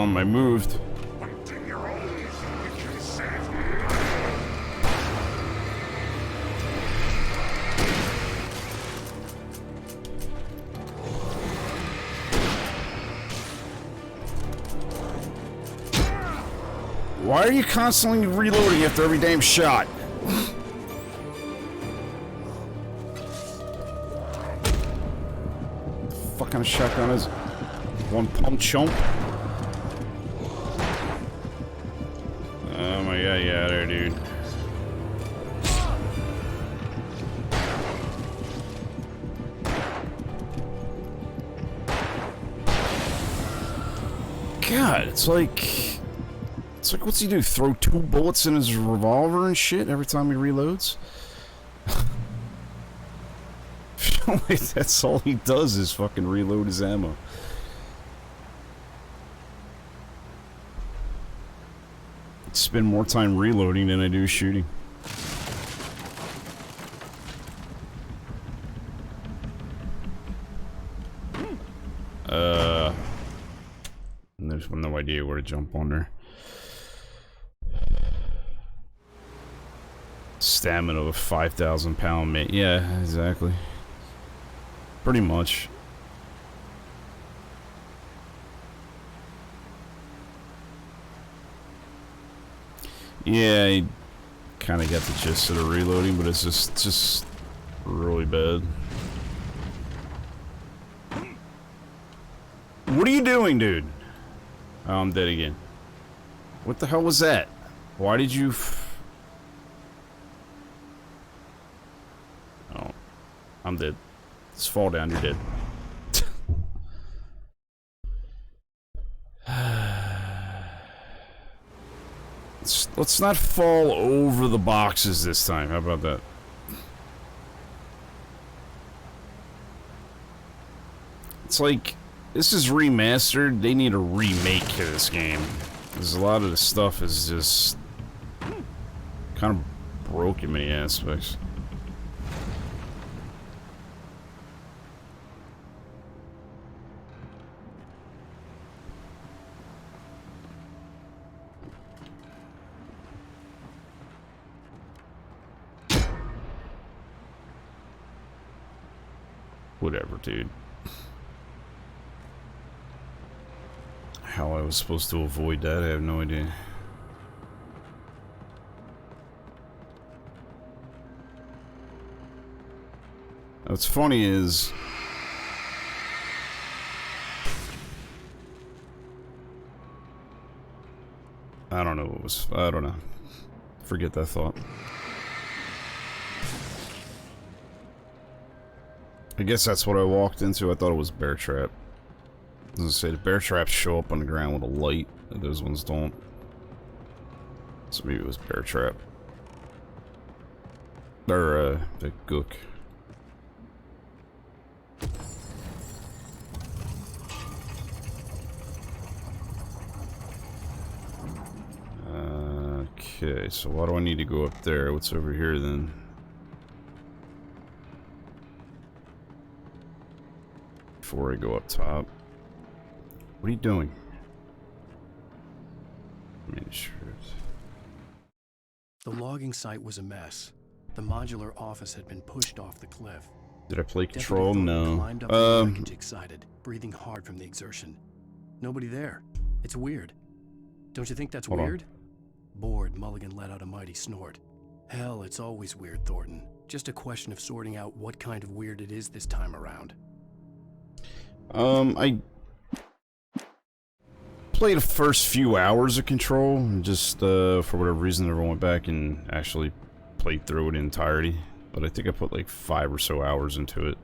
him. I moved. Why are you constantly reloading after every damn shot? What kind of shotgun is it? One pump chump? Oh my god, yeah, there, dude. God, it's like, what's he do? Throw 2 bullets in his revolver and shit every time he reloads? Like, that's all he does is fucking reload his ammo. I spend more time reloading than I do shooting. And there's no idea where to jump on there. Stamina of a 5,000 pound mate. Yeah, exactly. Pretty much. Yeah, I kind of got the gist of the reloading, but it's just really bad. What are you doing, dude? Oh, I'm dead again. What the hell was that? Why did you... Oh, I'm dead. Just fall down, you're dead. Let's not fall over the boxes this time. How about that? It's like, this is remastered. They need a remake of this game. Because a lot of the stuff is just kind of broke in many aspects. Whatever, dude. How I was supposed to avoid that, I have no idea. What's funny is... I don't know what was... I don't know. Forget that thought. I guess that's what I walked into. I thought it was bear trap. As I say, the bear traps show up on the ground with a light. Those ones don't. So maybe it was bear trap. Or, the gook. Okay, so why do I need to go up there? What's over here then? Before I go up top. What are you doing? The logging site was a mess. The modular office had been pushed off the cliff. Did I play control? No. Climbed up the wreckage excited, breathing hard from the exertion. Nobody there. It's weird. Don't you think that's weird? Bored, Mulligan let out a mighty snort. Hell, it's always weird, Thornton. Just a question of sorting out what kind of weird it is this time around. I played the first few hours of Control, and just, for whatever reason, never went back and actually played through it in entirety. But I think I put like 5 or so hours into it.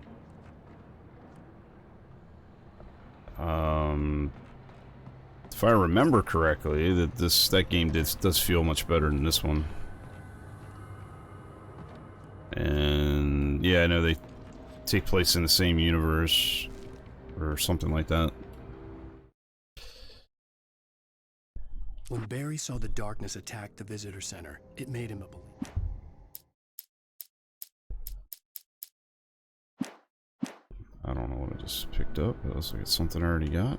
If I remember correctly, that game does feel much better than this one. And yeah, I know they take place in the same universe or something like that. When Barry saw the darkness attack the visitor center, it made him a believer. I don't know what I just picked up. It looks like it's something I already got.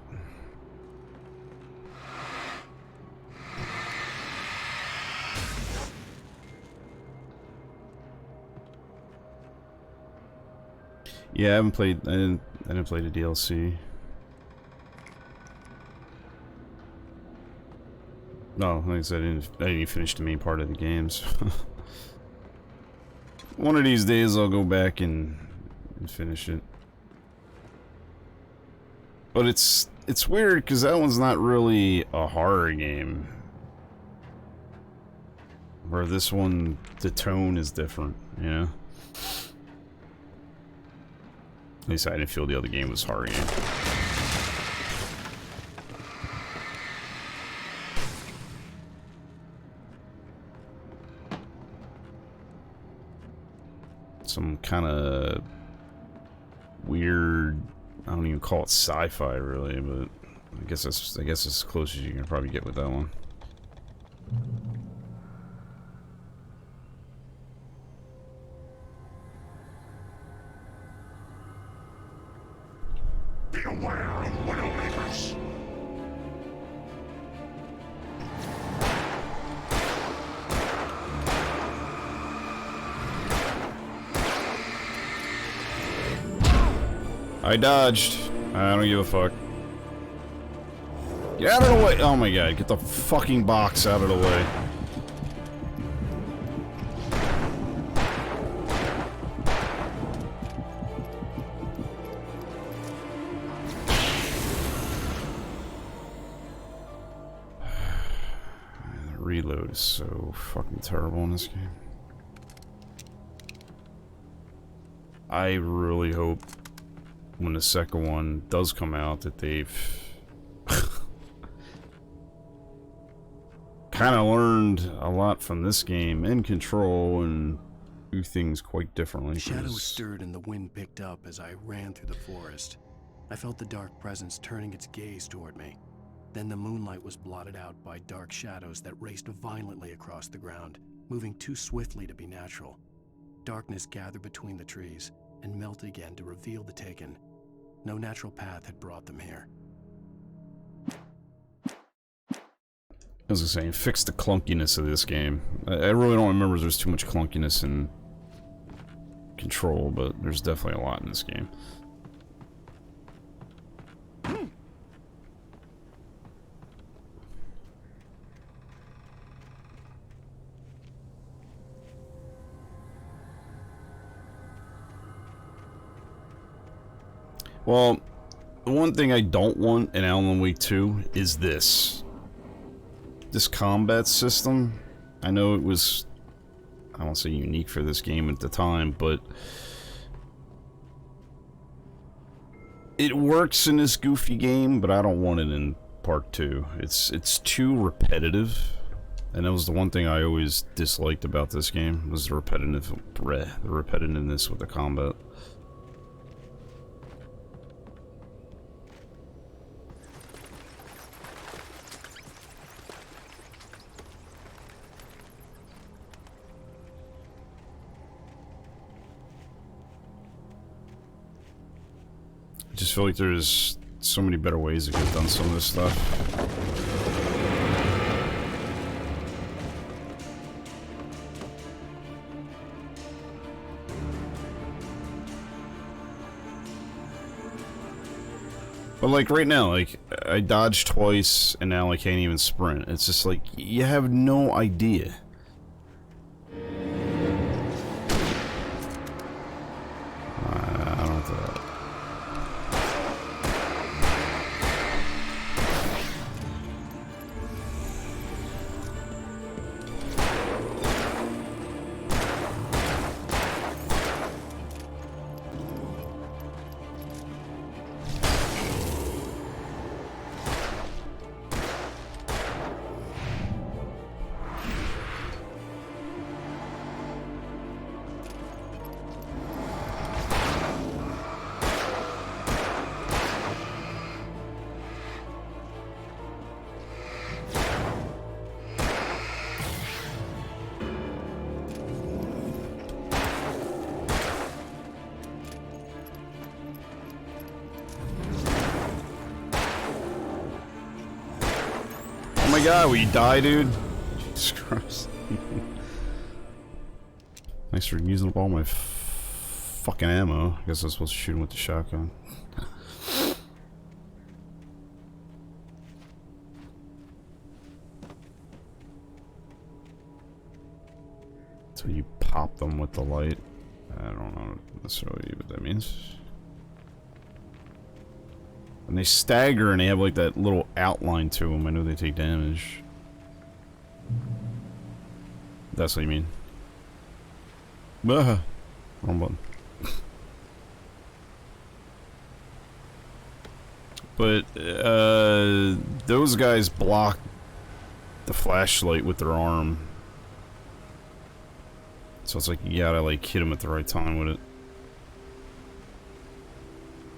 Yeah, I haven't played. I didn't play the DLC. No, like I said, I didn't even finish the main part of the games. One of these days, I'll go back and finish it. But it's weird because that one's not really a horror game. Where this one, the tone is different, you know? At least I didn't feel the other game was a horror game. Some kind of weird, I don't even call it sci-fi really, but I guess it's as close as you can probably get with that one. Be aware of Widowmakers. I dodged. I don't give a fuck. Get out of the way! Oh my god, get the fucking box out of the way. The reload is so fucking terrible in this game. I really hope when the second one does come out that they've kind of learned a lot from this game and Control and do things quite differently. Shadows stirred and the wind picked up as I ran through the forest. I felt the dark presence turning its gaze toward me. Then the moonlight was blotted out by dark shadows that raced violently across the ground, moving too swiftly to be natural. Darkness gathered between the trees and melted again to reveal the Taken. No natural path had brought them here. I was saying, fix the clunkiness of this game. I really don't remember if there's too much clunkiness in Control, but there's definitely a lot in this game. Well, the one thing I don't want in Alan Wake 2 is this. This combat system. I know it was, I won't say unique for this game at the time, but it works in this goofy game, but I don't want it in part 2. It's too repetitive. And that was the one thing I always disliked about this game, was the repetitiveness with the combat. I just feel like there's so many better ways to get done some of this stuff. But like right now, like I dodged twice and now I can't even sprint. It's just like you have no idea. I don't do that. Oh my god, will you die, dude? Jesus Christ. Thanks for using up all my fucking ammo. I guess I was supposed to shoot him with the shotgun. So you pop them with the light. I don't know necessarily what that means. And they stagger and they have like that little outline to them. I know they take damage. That's what you mean. Wrong button. But those guys block the flashlight with their arm. So it's like you gotta like hit him at the right time with it.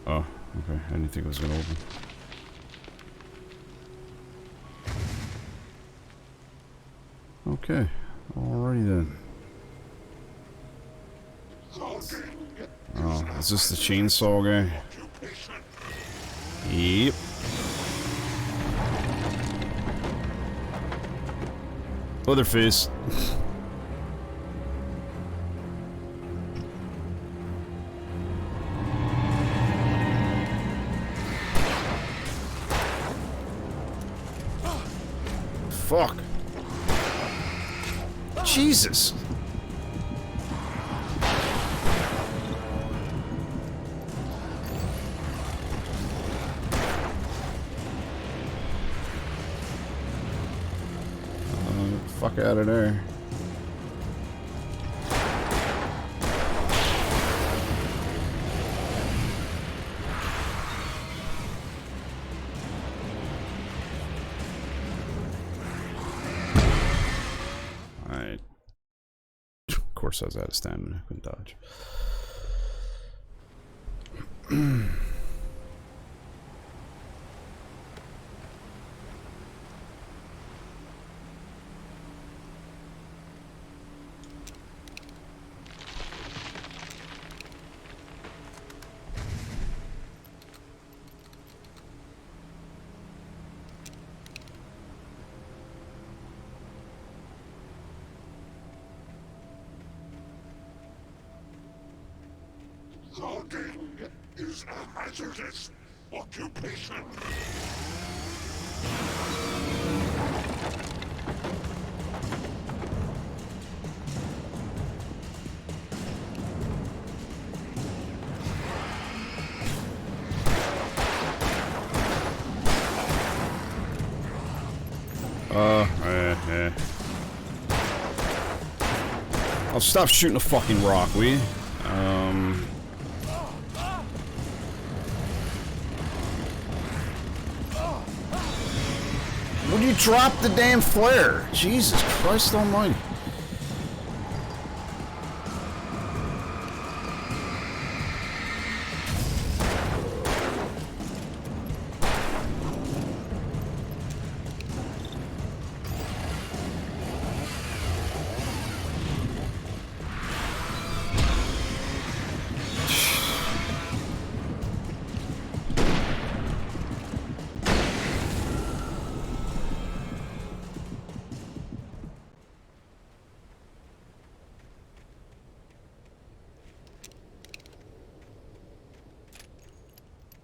Oh, okay. I didn't think it was gonna open. Okay. Alrighty then. Oh, is this the chainsaw guy? Yep. Leatherface. Fuck. Jesus. Fuck out of there. Alright. Of course I was out of stamina. Couldn't dodge. Logging is a hazardous occupation. I'll stop shooting a fucking rock, will you? Would you drop the damn flare? Jesus Christ almighty.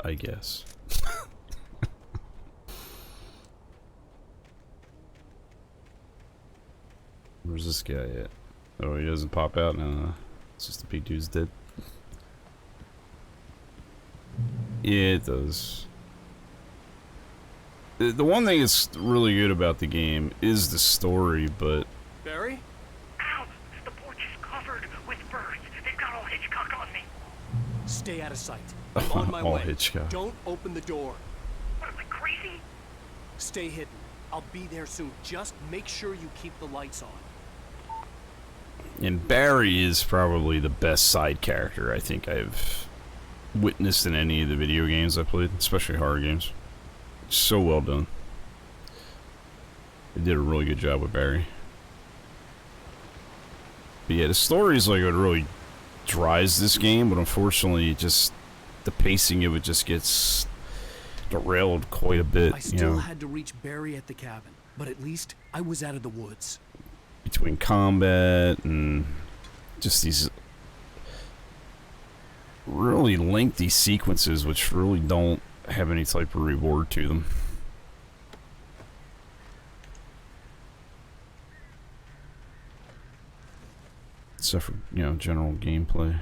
I guess. Where's this guy at? Oh, he doesn't pop out? No, it's just the big dude's dead. Yeah, it does. The one thing that's really good about the game is the story, but... Barry? Ow! The porch is covered with birds. They've got all Hitchcock on me. Stay out of sight. I'm on my All way. Hitchcock. Don't open the door. What am I, crazy? Stay hidden. I'll be there soon. Just make sure you keep the lights on. And Barry is probably the best side character I think I've witnessed in any of the video games I played, especially horror games. So well done. They did a really good job with Barry. But yeah, the story is like what really drives this game, but unfortunately, just the pacing of it just gets derailed quite a bit. I still had to reach Barry at the cabin, but at least I was out of the woods. Between combat and just these really lengthy sequences which really don't have any type of reward to them. Except for, you know, general gameplay.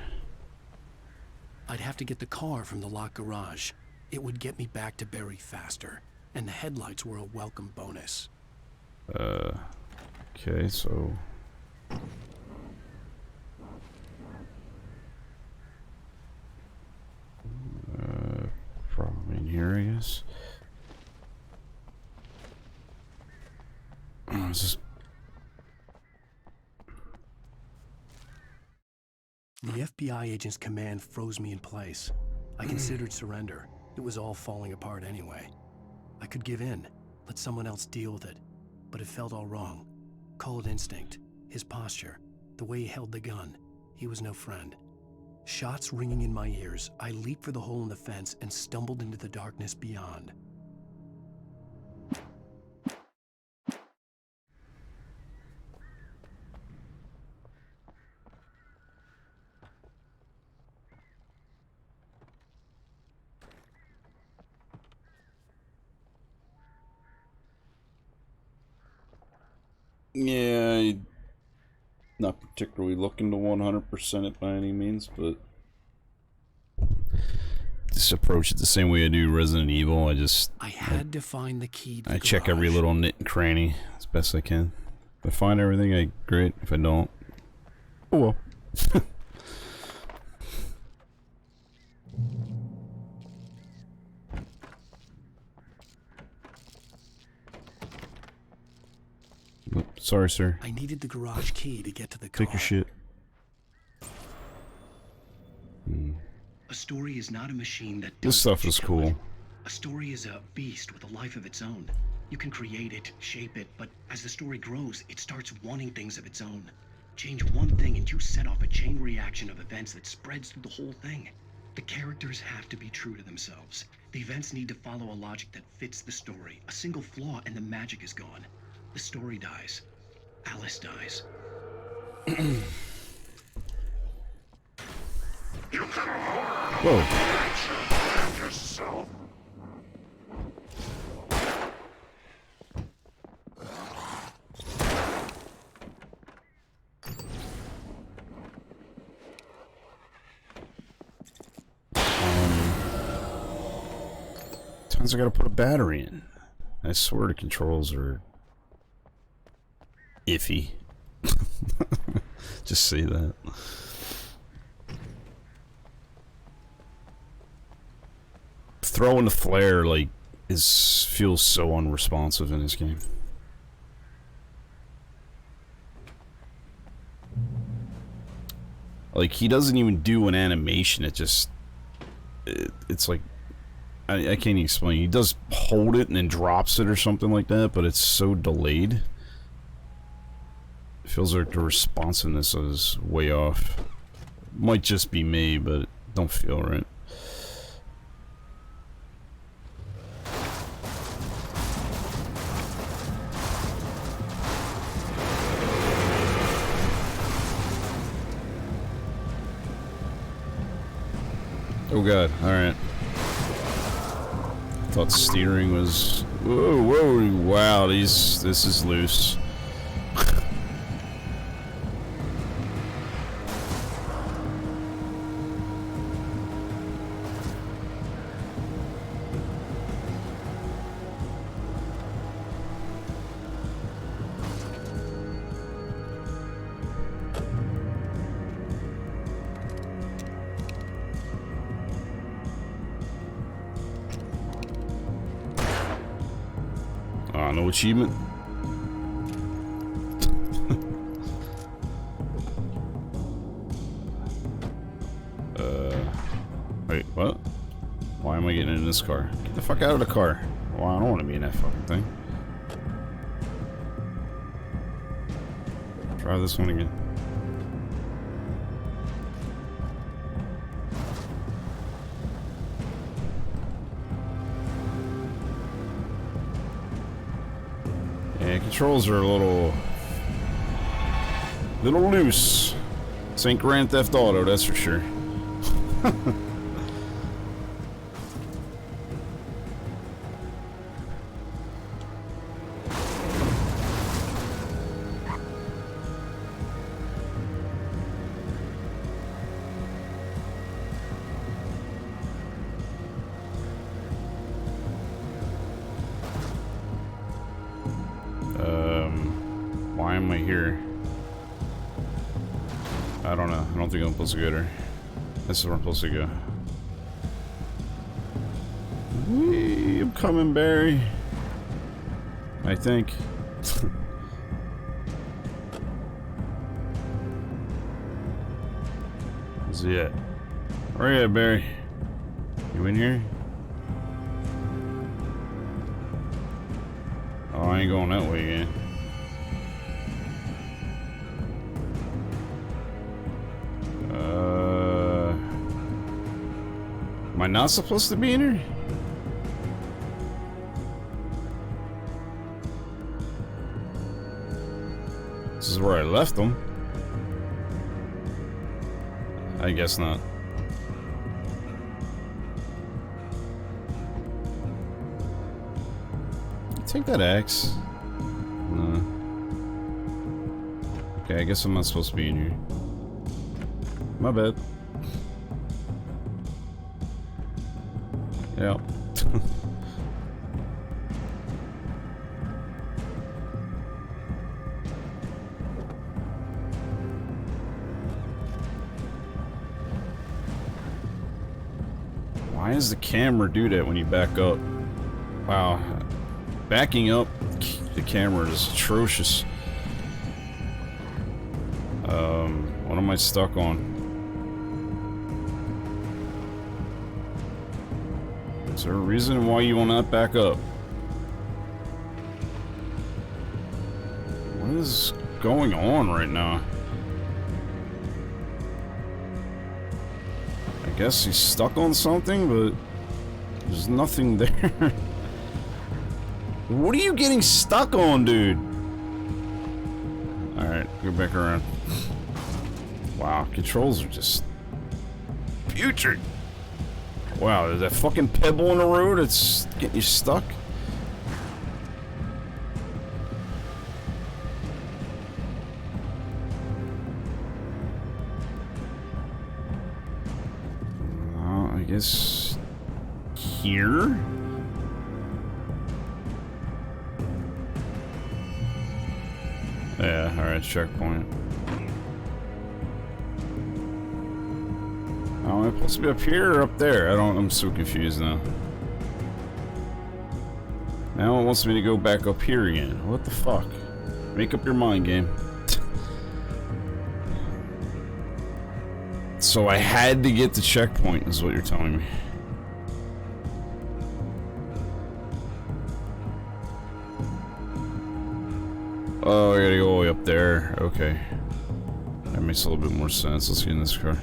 I'd have to get the car from the locked garage. It would get me back to Barry faster, and the headlights were a welcome bonus. Okay, so... probably in here, I guess. Oh, is this... The FBI agent's command froze me in place. I considered surrender. It was all falling apart anyway. I could give in, let someone else deal with it. But it felt all wrong. Call it instinct. His posture. The way he held the gun. He was no friend. Shots ringing in my ears, I leaped for the hole in the fence and stumbled into the darkness beyond. Yeah, not particularly looking to 100% it by any means, but just approach it the same way I do Resident Evil. I had to find the key to the I check every garage. little nit and cranny as best I can. If I find everything, great. If I don't, oh well. Oh, sorry, sir. I needed the garage key to get to the car. Take your shit. A story is not a machine that This does stuff what you is tell cool. it. A story is a beast with a life of its own. You can create it, shape it, but as the story grows, it starts wanting things of its own. Change one thing and you set off a chain reaction of events that spreads through the whole thing. The characters have to be true to themselves. The events need to follow a logic that fits the story. A single flaw and the magic is gone. The story dies. Alice dies. Whoa. Yourself. Times I gotta put a battery in. I swear the controls are iffy. Just say that. Throwing the flare feels so unresponsive in this game. Like, he doesn't even do an animation. It's like, I can't even explain. He does hold it and then drops it or something like that, but it's so delayed. It feels like the responsiveness is way off. Might just be me, but it don't feel right. Oh god, alright. Thought steering was... Whoa, whoa, wow, this is loose. No achievement. Wait, what? Why am I getting in this car? Get the fuck out of the car. Well, I don't want to be in that fucking thing. Try this one again. Yeah, controls are a little loose. This ain't Grand Theft Auto, that's for sure. Why am I here? I don't know. I don't think I'm supposed to go there. This is where I'm supposed to go. Whee, I'm coming, Barry. I think. Is he at? Where you at, Barry? You in here? Oh, I ain't going that way again. Am I not supposed to be in here? This is where I left them. I guess not. Take that axe. No. Okay, I guess I'm not supposed to be in here. My bad. Yeah. Why does the camera do that when you back up? Wow. Backing up the camera is atrocious. What am I stuck on? Is there a reason why you will not back up? What is going on right now? I guess he's stuck on something, but there's nothing there. What are you getting stuck on, dude? Alright, go back around. Wow, controls are just putrid. Wow, there's that fucking pebble in the road that's getting you stuck. I guess here? Yeah, alright, checkpoint. Oh, am I supposed to be up here or up there? I'm so confused now. Now it wants me to go back up here again. What the fuck? Make up your mind, game. So I had to get the checkpoint, is what you're telling me. Oh, I gotta go all the way up there. Okay. That makes a little bit more sense. Let's get in this car.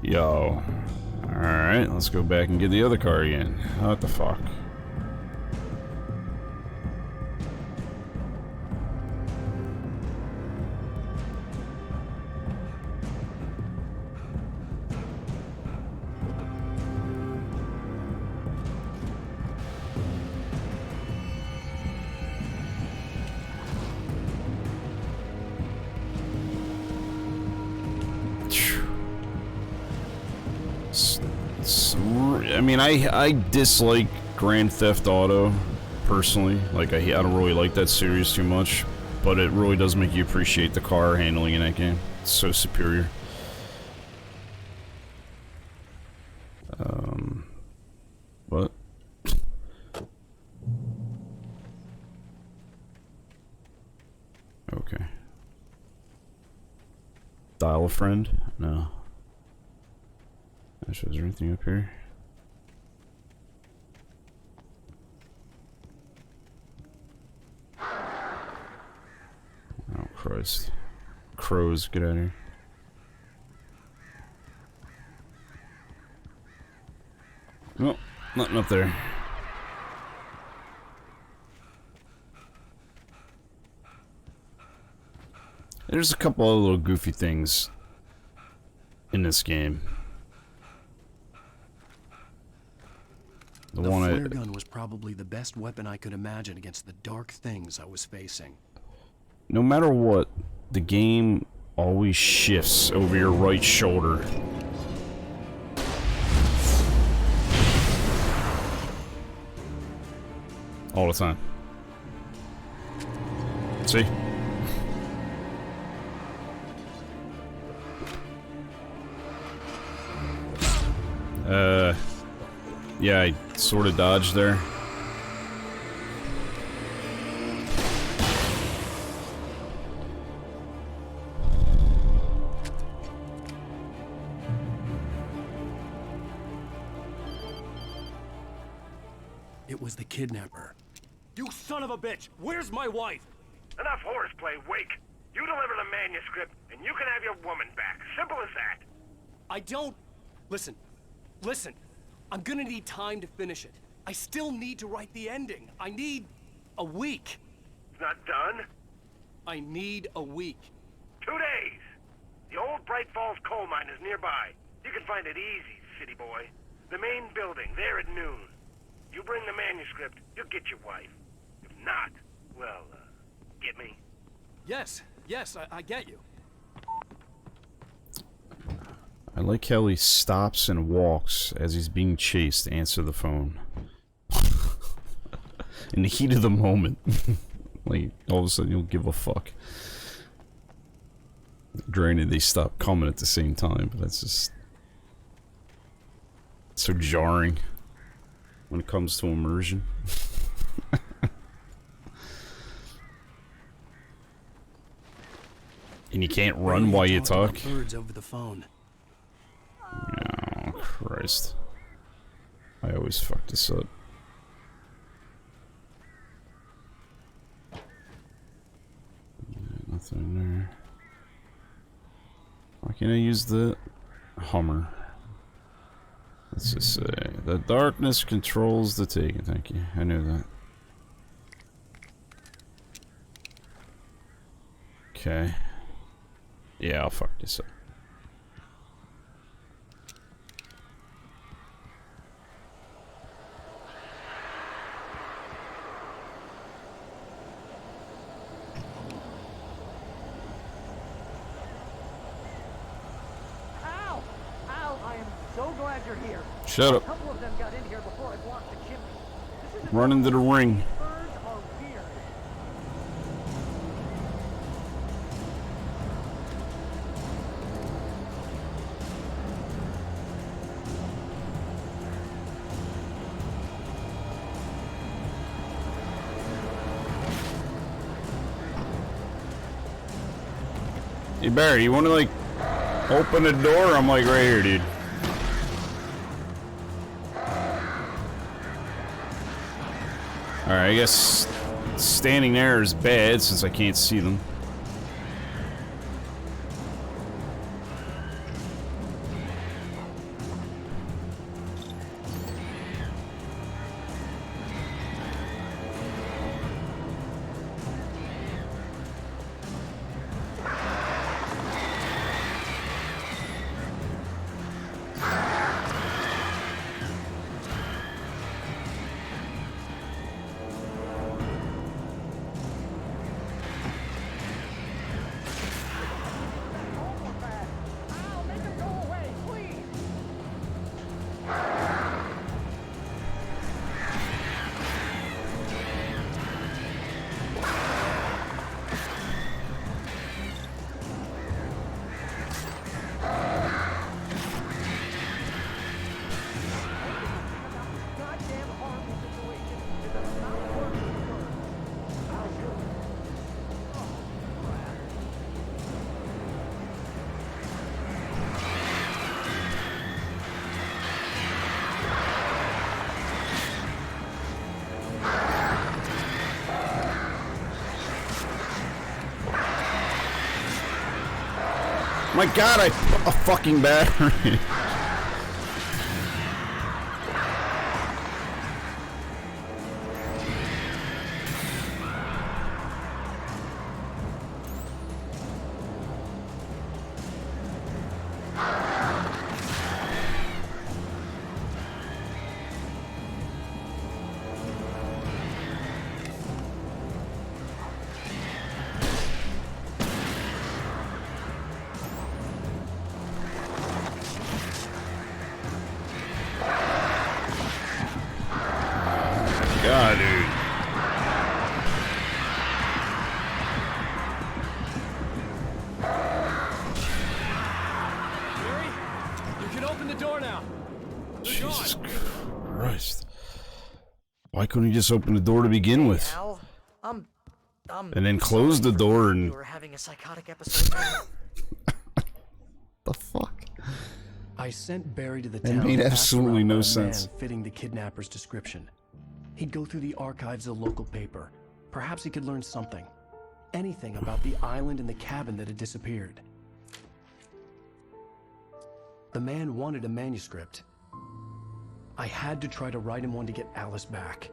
Yo. Alright, let's go back and get the other car again. What the fuck? I mean, I dislike Grand Theft Auto, personally. Like, I don't really like that series too much, but it really does make you appreciate the car handling in that game. It's so superior. What? Okay. Dial a friend? No. Actually, is there anything up here? Oh, Christ. Crows, get out of here. Nope, nothing up there. There's a couple of little goofy things. in this game. The flare gun was probably the best weapon I could imagine against the dark things I was facing. No matter what, the game always shifts over your right shoulder. All the time. See? Yeah, I sort of dodged there. It was the kidnapper. You son of a bitch! Where's my wife? Enough horseplay, Wake. You deliver the manuscript, and you can have your woman back. Simple as that. I don't... Listen. Listen. I'm gonna need time to finish it. I still need to write the ending. I need... a week. It's not done. I need a week. 2 days. The old Bright Falls coal mine is nearby. You can find it easy, city boy. The main building, there at noon. You bring the manuscript, you'll get your wife. If not, well, get me? Yes, I get you. I like how he stops and walks as he's being chased to answer the phone. In the heat of the moment. Like, all of a sudden you'll give a fuck. Granted, they stop coming at the same time, but that's just... so jarring when it comes to immersion. And you can't run while you talk. Birds over the phone. Oh, Christ. I always fuck this up. Nothing there. Why can't I use the Hummer? Let's just say, the darkness controls the taking. Thank you. I knew that. Okay. Yeah, I'll fuck this up. Ow! Ow! I am so glad you're here. Shut up. A couple of them got in here before I blocked the chimney. This isn't Run into the ring. birds are weird. Hey Barry, you wanna like open the door? I'm like right here, dude. Alright, I guess standing there is bad since I can't see them. Ow! Make them go away, please! Goddamn horrible situation. It does not work with birds. I'll do it. Oh, crap. My God, I put a fucking battery. Why couldn't he just open the door to begin with? Al, And then close the door and... You were having a psychotic episode. The fuck? I sent Barry to the It town. made and asked absolutely around no for a sense. man fitting the kidnapper's description. He'd go through the archives of the local paper. Perhaps he could learn something. Anything about the island and the cabin that had disappeared. The man wanted a manuscript. I had to try to write him one to get Alice back.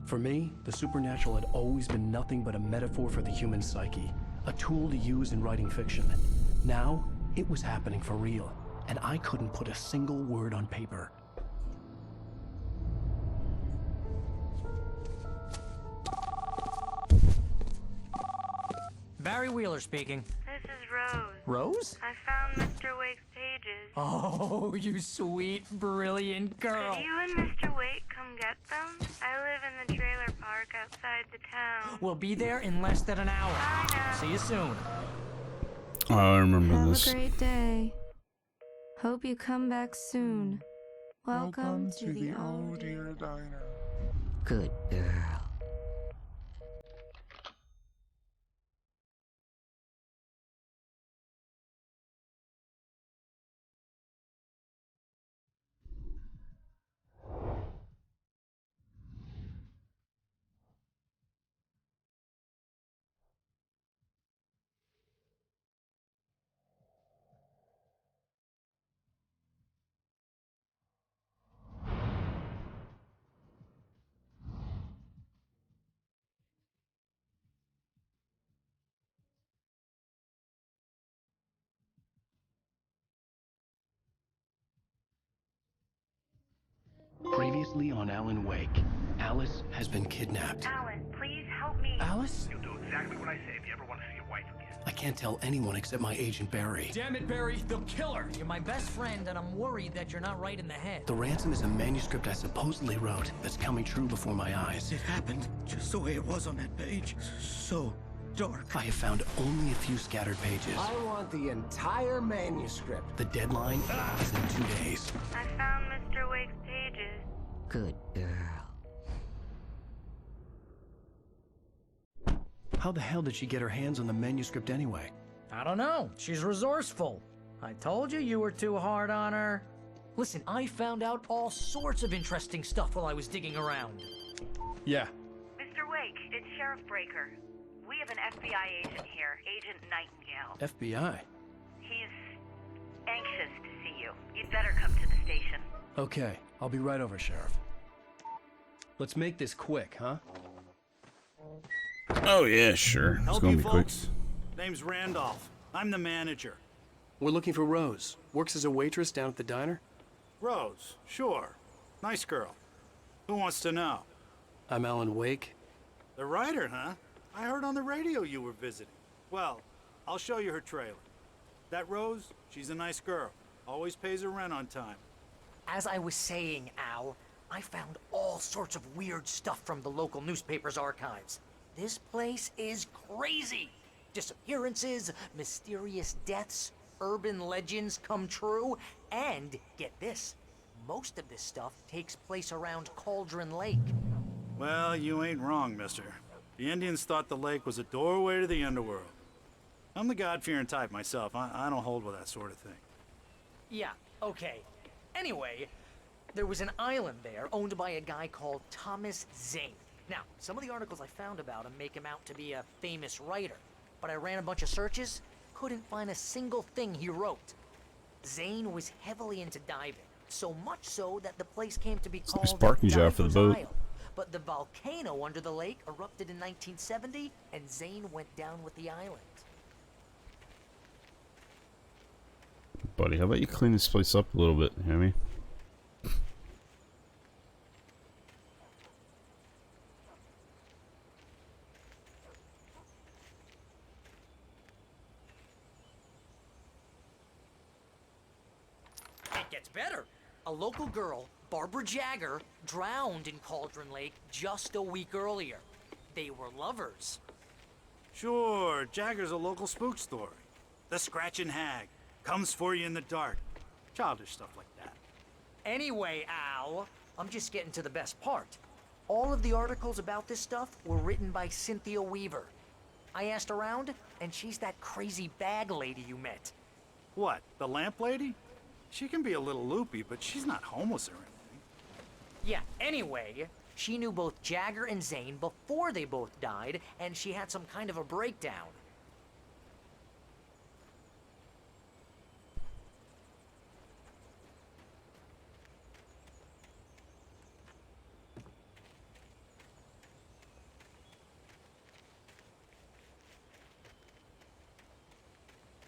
For me, the supernatural had always been nothing but a metaphor for the human psyche, a tool to use in writing fiction. Now, it was happening for real, and I couldn't put a single word on paper. Barry Wheeler speaking. This is Rose. Rose? I found Mr. Wake's pages. Oh, you sweet, brilliant girl. Could you and Mr. Wake come get them? I live in the trailer park outside the town. We'll be there in less than an hour. I know. See you soon. Oh, I remember Have this. a great day. Hope you come back soon. Welcome to the Oh Dear Diner. Good girl. Previously on Alan Wake, Alice has been kidnapped. Alan, please help me. Alice? You'll do exactly what I say if you ever want to see your wife again. I can't tell anyone except my agent Barry. Damn it, Barry, they'll kill her. You're my best friend, and I'm worried that you're not right in the head. The ransom is a manuscript I supposedly wrote that's coming true before my eyes. It happened just the way it was on that page. So dark. I have found only a few scattered pages. I want the entire manuscript. The deadline is in 2 days. I found Mr. Wake's pages. Good girl. How the hell did she get her hands on the manuscript anyway? I don't know. She's resourceful. I told you you were too hard on her. Listen, I found out all sorts of interesting stuff while I was digging around. Yeah. Mr. Wake, it's Sheriff Breaker. We have an FBI agent here, Agent Nightingale. FBI? He's anxious to see you. You'd better come to the station. Okay, I'll be right over, Sheriff. Let's make this quick, huh? Oh, yeah, sure. It's Help gonna you be quick. folks. Name's Randolph. I'm the manager. We're looking for Rose. Works as a waitress down at the diner. Rose, sure. Nice girl. Who wants to know? I'm Alan Wake. The writer, huh? I heard on the radio you were visiting. Well, I'll show you her trailer. That Rose, she's a nice girl. Always pays her rent on time. As I was saying, Al, I found all sorts of weird stuff from the local newspaper's archives. This place is crazy. Disappearances, mysterious deaths, urban legends come true, and get this, most of this stuff takes place around Cauldron Lake. Well, you ain't wrong, mister. The Indians thought the lake was a doorway to the underworld. I'm the God-fearing type myself. I don't hold with that sort of thing. Yeah, okay. Anyway, there was an island there owned by a guy called Thomas Zane. Now, some of the articles I found about him make him out to be a famous writer, but I ran a bunch of searches, couldn't find a single thing he wrote. Zane was heavily into diving, so much so that the place came to be called Nice parking job for the Diver's boat. Isle. But the volcano under the lake erupted in 1970, and Zane went down with the island. Buddy, how about you clean this place up a little bit, you know what I mean? It gets better. A local girl, Barbara Jagger, drowned in Cauldron Lake just a week earlier. They were lovers. Sure, Jagger's a local spook story. The scratching hag. Comes for you in the dark. Childish stuff like that. Anyway, Al, I'm just getting to the best part. All of the articles about this stuff were written by Cynthia Weaver. I asked around, and she's that crazy bag lady you met. What, the lamp lady? She can be a little loopy, but she's not homeless or anything. Yeah, anyway, she knew both Jagger and Zane before they both died, and she had some kind of a breakdown.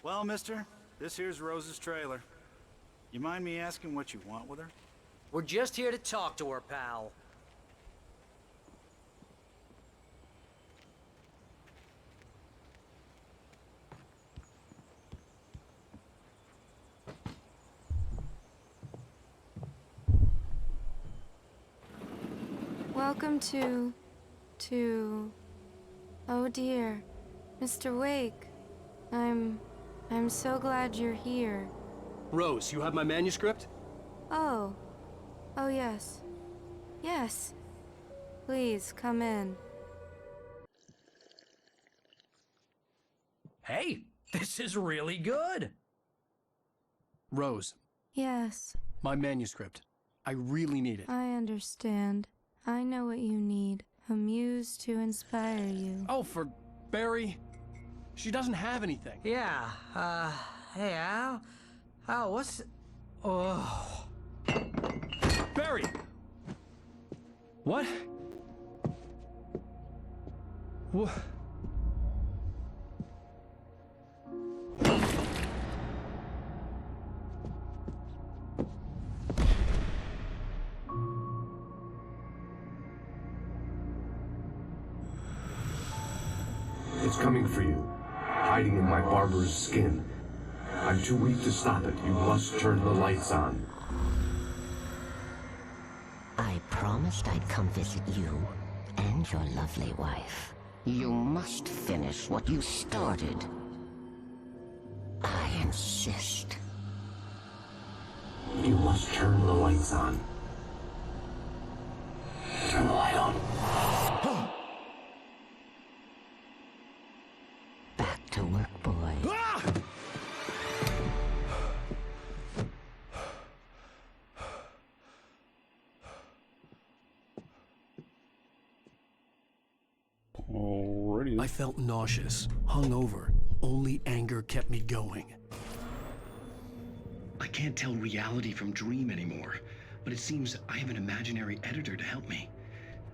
Well, mister, this here's Rose's trailer. You mind me asking what you want with her? We're just here to talk to her, pal. Welcome to... Oh dear, Mr. Wake. I'm so glad you're here. Rose, you have my manuscript? Oh. Oh yes. Yes. Please, come in. Hey, this is really good. Rose, Yes, my manuscript. I really need it. I understand. I know what you need. A muse to inspire you. Oh, for Barry? She doesn't have anything. Yeah, hey, Al? Al, what's... Oh... Barry! What? What? It's coming for you, hiding in my barber's skin. I'm too weak to stop it. You must turn the lights on. I promised I'd come visit you and your lovely wife. You must finish what you started. I insist. You must turn the lights on. Turn the light on. Back to work, boy. Alrighty. I felt nauseous, hungover. Only anger kept me going. I can't tell reality from dream anymore, but it seems I have an imaginary editor to help me.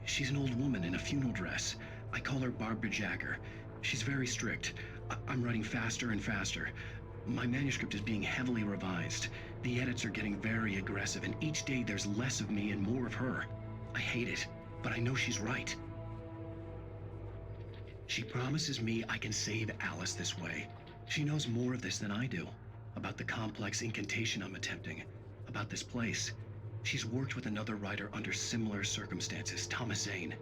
She's an old woman in a funeral dress. I call her Barbara Jagger. She's very strict. I'm writing faster and faster. My manuscript is being heavily revised. The edits are getting very aggressive, and each day there's less of me and more of her. I hate it, but I know she's right. She promises me I can save Alice this way. She knows more of this than I do. About the complex incantation I'm attempting. About this place. She's worked with another writer under similar circumstances, Thomas Zane.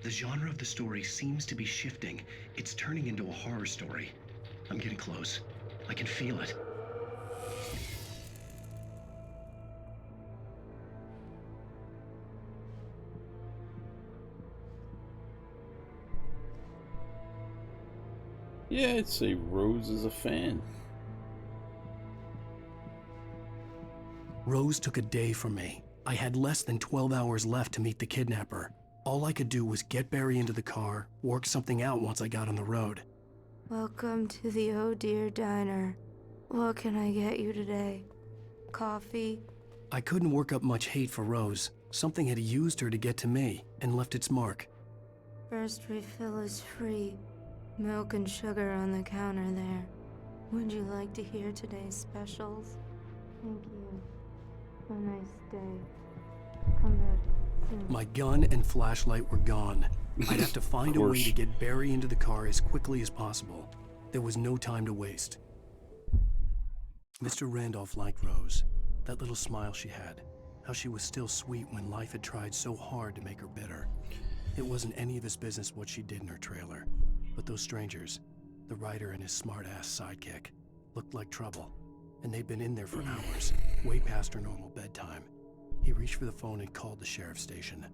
The genre of the story seems to be shifting. It's turning into a horror story. I'm getting close. I can feel it. Yeah, I'd say Rose is a fan. Rose took a day from me. I had less than 12 hours left to meet the kidnapper. All I could do was get Barry into the car, work something out once I got on the road. Welcome to the Oh Dear Diner. What can I get you today? Coffee? I couldn't work up much hate for Rose. Something had used her to get to me and left its mark. First refill is free. Milk and sugar on the counter there. Would you like to hear today's specials? Thank you. Have a nice day. Come back soon. My gun and flashlight were gone. I'd have to find a way to get Barry into the car as quickly as possible. There was no time to waste. Mr. Randolph liked Rose. That little smile she had. How she was still sweet when life had tried so hard to make her bitter. It wasn't any of his business what she did in her trailer. But those strangers, the writer and his smart-ass sidekick, Looked like trouble, and they'd been in there for hours, way past her normal bedtime. He reached for the phone and called the sheriff's station.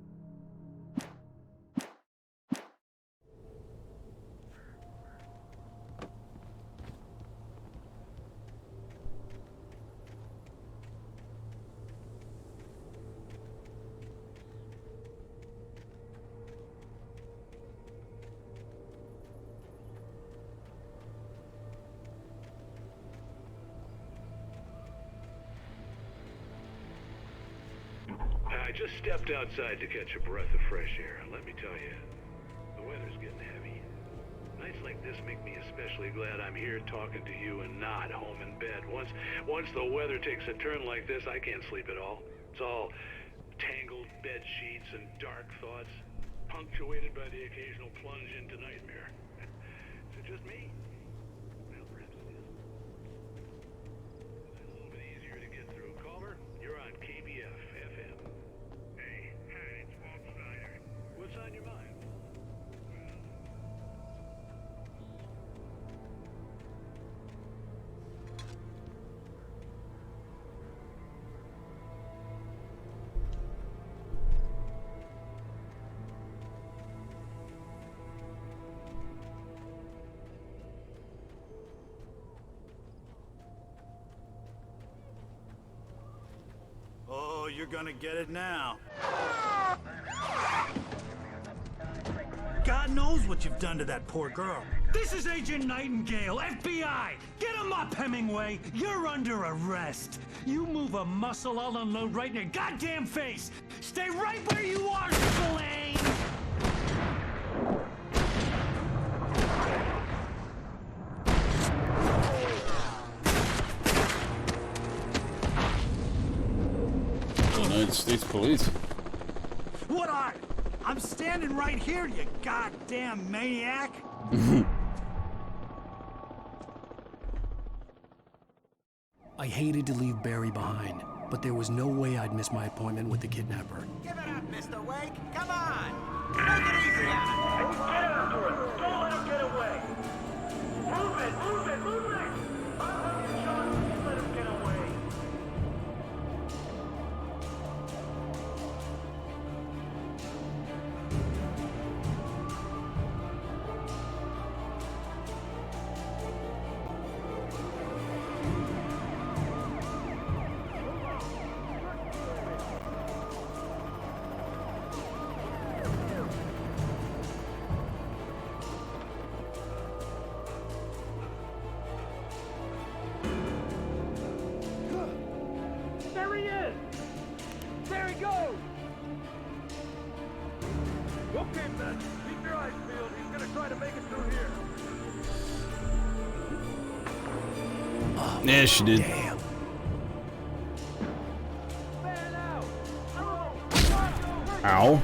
I just stepped outside to catch a breath of fresh air. Let me tell you, the weather's getting heavy. Nights like this make me especially glad I'm here talking to you and not home in bed. Once the weather takes a turn like this, I can't sleep at all. It's all tangled bed sheets and dark thoughts, punctuated by the occasional plunge into nightmare. Is it just me? Well, perhaps it is. It's a little bit easier to get through. Caller, you're on KBF FM. Hey, it's Walt Snyder. What's on your mind? Oh, you're gonna get it now. God knows what you've done to that poor girl. This is Agent Nightingale, FBI! Get him up, Hemingway! You're under arrest! You move a muscle, I'll unload right in your goddamn face! Stay right where you are, Spillane! United States Police. What are you? I'm standing right here, you goddamn maniac! I hated to leave Barry behind, but there was no way I'd miss my appointment with the kidnapper. Give it up, Mr. Wake! Come on! Take it easy on him! Get after him! Don't let him get away! Move it! Move it! Move it! I'll have you shot if you let him get away! There he is! There he goes! Okay, men, keep your eyes peeled. He's gonna try to make it through here. Yeah, she did. Damn. Ow.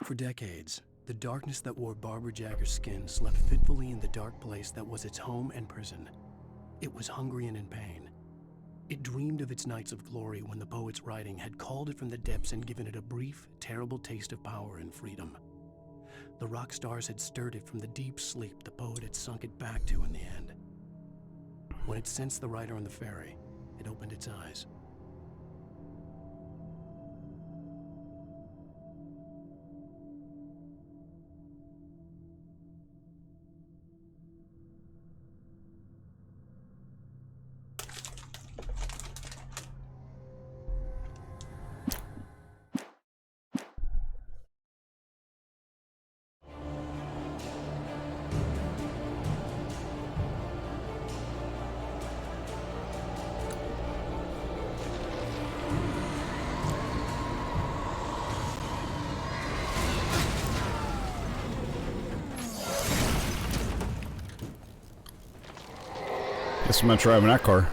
For decades, the darkness that wore Barbara Jagger's skin slept fitfully in the dark place that was its home and prison. It was hungry and in pain. It dreamed of its nights of glory when the poet's writing had called it from the depths and given it a brief, terrible taste of power and freedom. The rock stars had stirred it from the deep sleep the poet had sunk it back to in the end. When it sensed the writer on the ferry, it opened its eyes. Guess I'm not driving that car.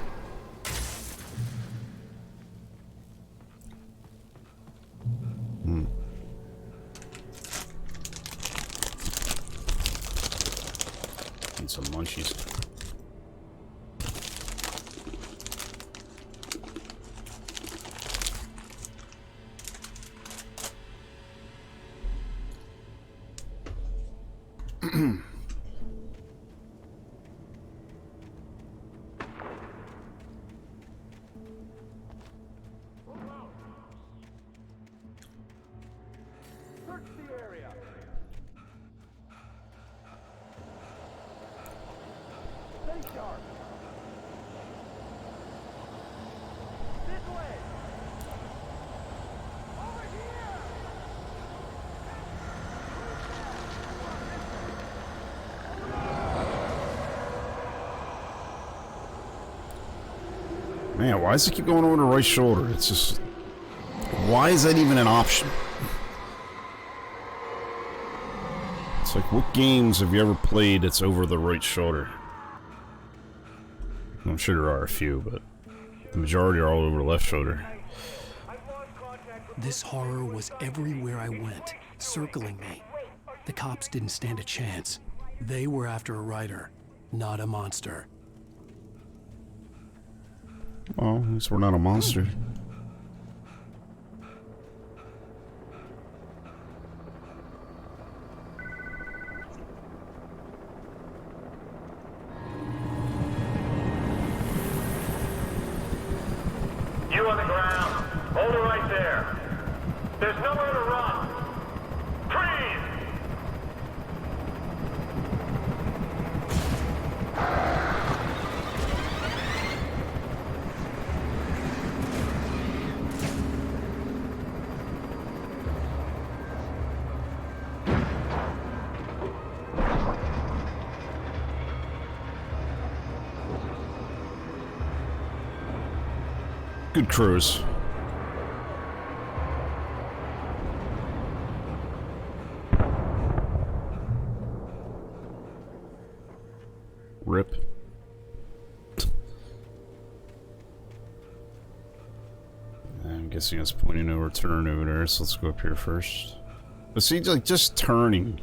Need some munchies. Search the area. Stay sharp. This way. Over here. Man, why does it keep going over the right shoulder? It's just... Why is that even an option? It's like, what games have you ever played that's over the right shoulder? I'm sure there are a few, but the majority are all over the left shoulder. This horror was everywhere I went, circling me. The cops didn't stand a chance. They were after a writer, not a monster. Well, at least we're not a monster. You on the ground. Hold it right there. There's nowhere to run. Freeze! Good cruise. Rip. I'm guessing it's pointing no return over there, so let's go up here first. But see, like, just turning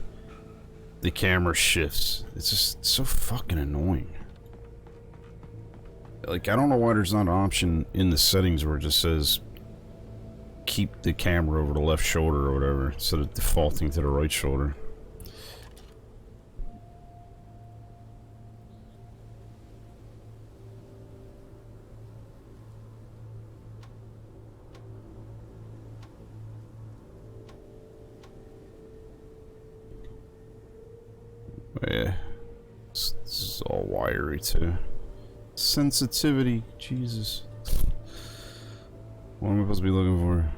the camera shifts. It's just so fucking annoying. Like, I don't know why there's not an option in the settings where it just says keep the camera over the left shoulder or whatever, instead of defaulting to the right shoulder. Yeah, this is all wiry too. Sensitivity, Jesus. What am I supposed to be looking for?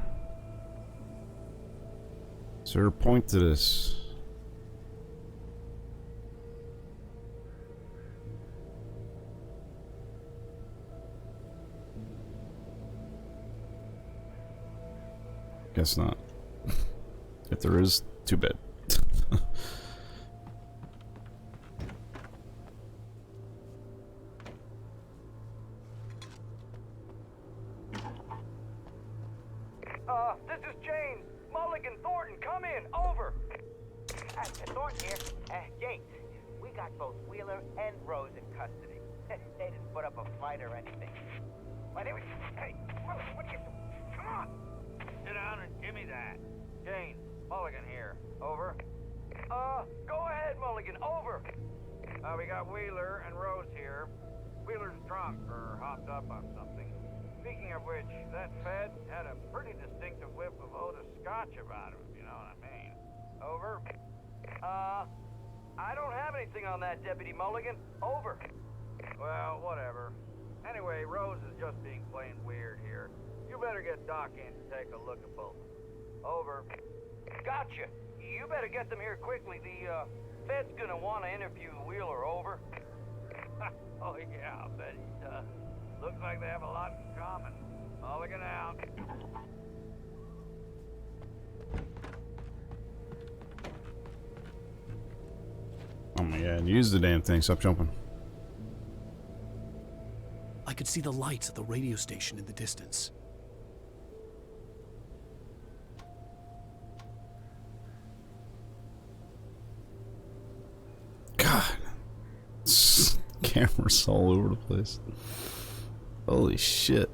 Is there a point to this? Guess not. If there is, too bad. This is James. Mulligan, Thornton, come in. Over. Thornton here. James, we got both Wheeler and Rose in custody. They didn't put up a fight or anything. But they were... Hey, Mulligan, what are you... Come on. Sit down and give me that. James, Mulligan here. Over. Go ahead, Mulligan. Over. We got Wheeler and Rose here. Wheeler's drunk or hopped up on something. Speaking of which, that Fed had a pretty distinctive whiff of Otis Scotch about him, if you know what I mean. Over. I don't have anything on that, Deputy Mulligan. Over. Well, whatever. Anyway, Rose is just being plain weird here. You better get Doc in to take a look at both. Over. Gotcha. You better get them here quickly. The, Fed's gonna want to interview Wheeler. Over. Oh, yeah, I'll bet he does. Looks like they have a lot in common. Mulligan out. Oh my god, use the damn thing, stop jumping. see the lights of the radio station in the distance. God. Cameras all over the place. Holy shit.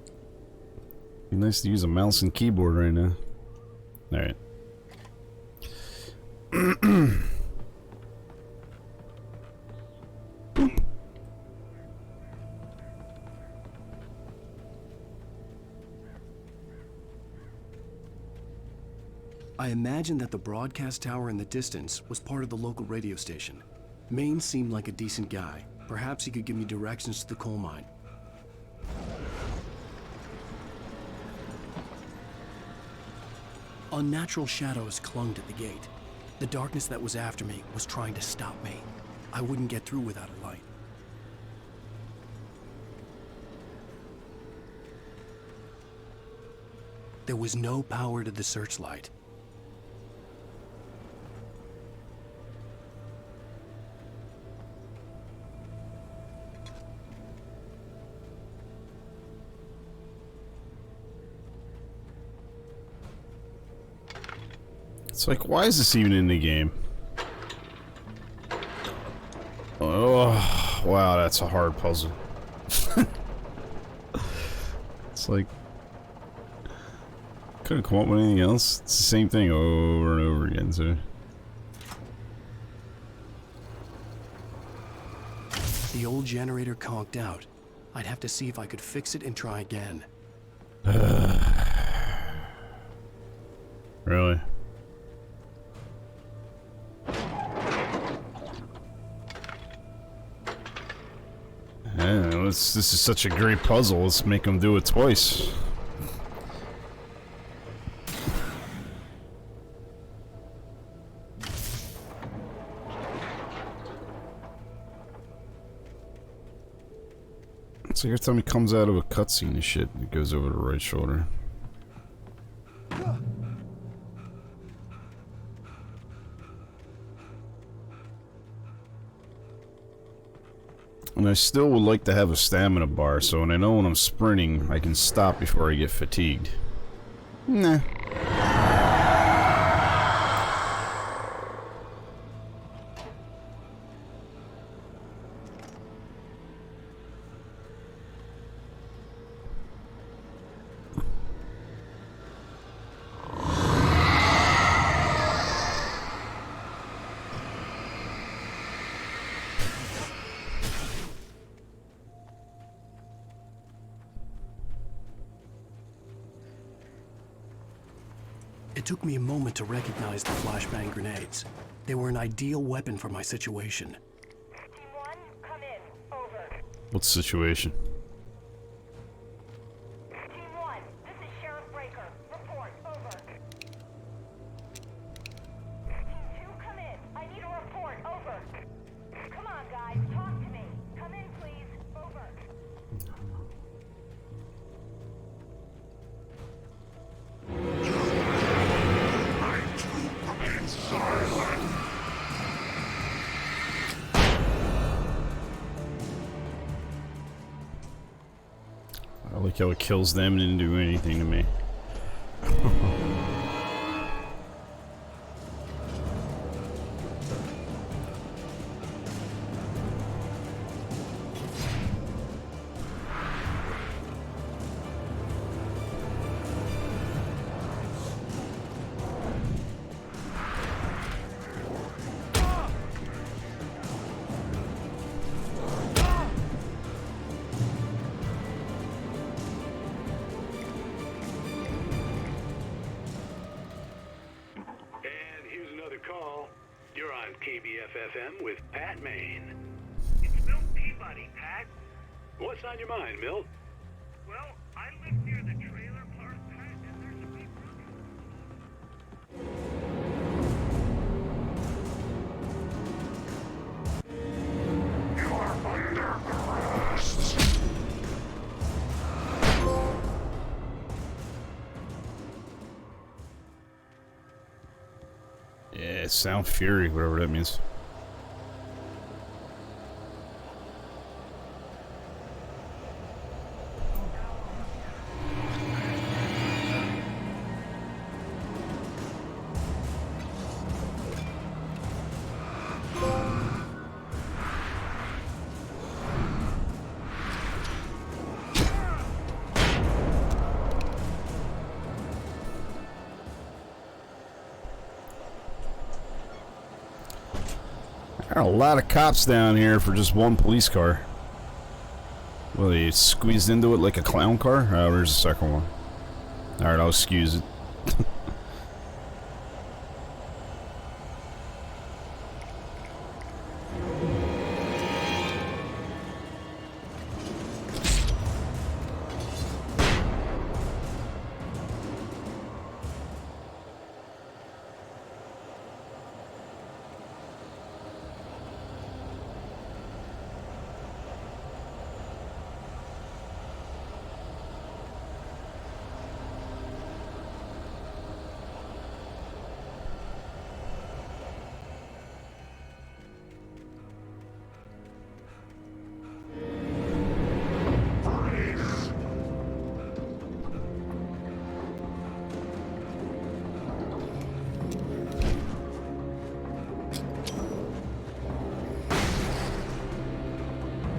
Be nice to use a mouse and keyboard right now. Alright. I imagined that the broadcast tower in the distance was part of the local radio station. Maine seemed like a decent guy. Perhaps he could give me directions to the coal mine. Unnatural shadows clung to the gate. The darkness that was after me was trying to stop me. I wouldn't get through without a light. There was no power to the searchlight. It's like, why is this even in the game? Oh, wow, that's a hard puzzle. It's like, couldn't come up with anything else. It's the same thing over and over again, so. The old generator conked out. I'd have to see if I could fix it and try again. Really? Yeah, this is such a great puzzle. Let's make them do it twice. It's like every time he comes out of a cutscene and shit, it goes over the right shoulder. And I still would like to have a stamina bar, so when I know when I'm sprinting, I can stop before I get fatigued. Nah. It took me a moment to recognize the flashbang grenades. They were an ideal weapon for my situation. Team 1, come in. Over. What situation? Team 1, this is Sheriff Breaker. Report. Over. Team 2, come in. I need a report. Over. Come on, guys. Talk to me. Come in, please. Over. I like how it kills them and didn't do anything to me. Call. You're on KBFFM with Pat Maine. It's Milt Peabody, Pat. What's on your mind, Milt? Well, I live near the trailer park, Pat, and there's a big ruckus. You are under arrest. Yeah, Sound Fury, whatever that means. There are a lot of cops down here for just one police car. Well, they squeezed into it like a clown car? Oh, there's the second one. Alright, I'll excuse it.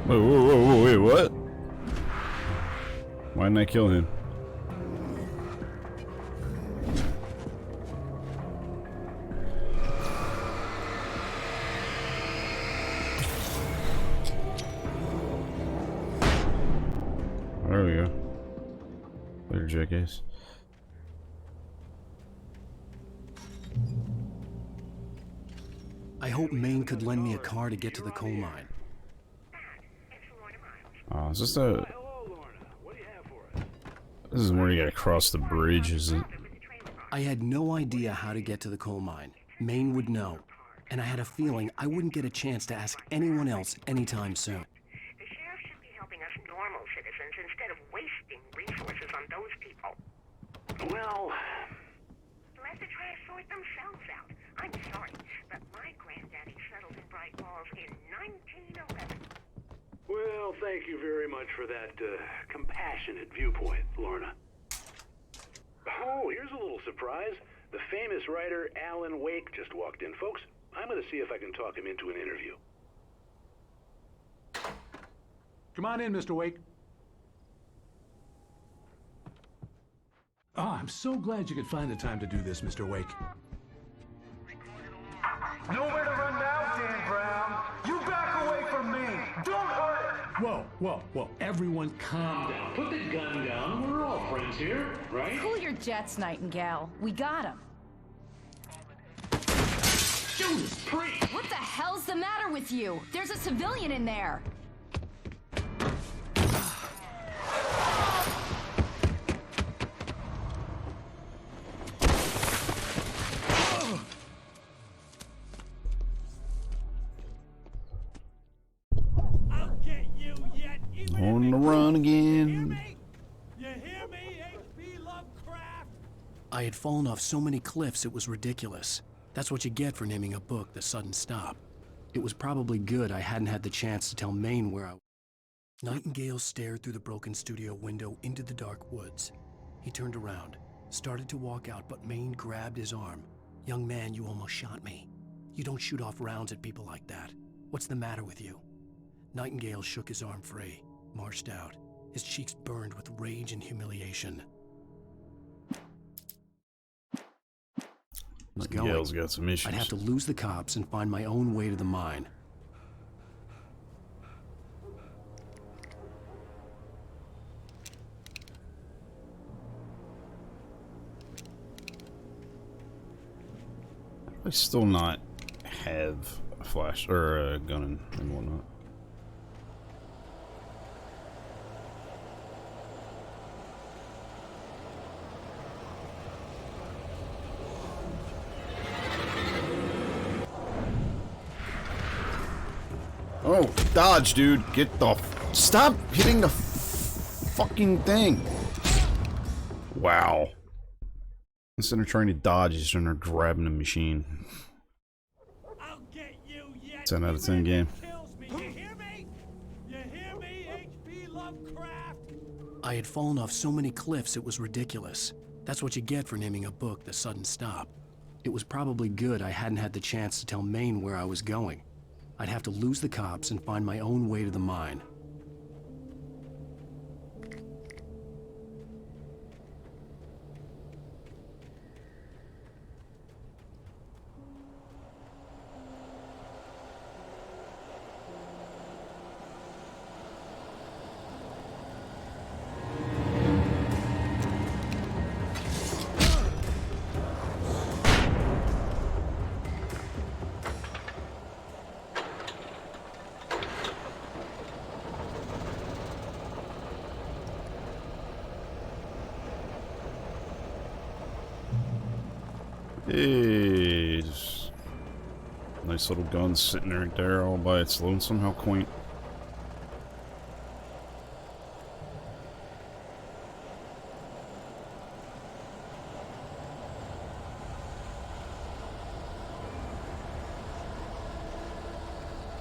Wait, what? Why didn't I kill him? There we go. Later, jackass. I hope Maine could lend me a car to get to the coal mine. Oh, is this a... This is where you gotta cross the bridge, is it? I had no idea how to get to the coal mine. Maine would know. And I had a feeling I wouldn't get a chance to ask anyone else anytime soon. The sheriff should be helping us normal citizens instead of wasting resources on those people. Well... Let the trash sort themselves out. I'm sorry, but my granddaddy settled in Bright Falls in 1911. Well, thank you very much for that compassionate viewpoint, Lorna. Oh, here's a little surprise. The famous writer Alan Wake just walked in. Folks, I'm going to see if I can talk him into an interview. Come on in, Mr. Wake. Oh, I'm so glad you could find the time to do this, Mr. Wake. Nowhere to run now, Dan Brown. You back away from me. Don't hurt it. Whoa. Everyone calm down. Put the gun down. We're all friends here, right? Cool your jets, Nightingale. We got him. Judas Priest! What the hell's the matter with you? There's a civilian in there. On the run again. I had fallen off so many cliffs it was ridiculous. That's what you get for naming a book The Sudden Stop. It was probably good I hadn't had the chance to tell Maine where I was. Nightingale stared through the broken studio window into the dark woods. He turned around, started to walk out, but Maine grabbed his arm. "Young man, you almost shot me. You don't shoot off rounds at people like that. What's the matter with you?" Nightingale shook his arm free, marched out. His cheeks burned with rage and humiliation. Nightingale's got some issues. I'd have to lose the cops and find my own way to the mine. I still not have a flash or a gun and whatnot. Oh, dodge, dude. Get the... Stop hitting the fucking thing. Wow. Instead of trying to dodge, he's trying to grab the machine. 10 out of 10 game. I had fallen off so many cliffs it was ridiculous. That's what you get for naming a book The Sudden Stop. It was probably good I hadn't had the chance to tell Maine where I was going. I'd have to lose the cops and find my own way to the mine. Hey, just nice little gun sitting right there all by its lonesome. How quaint.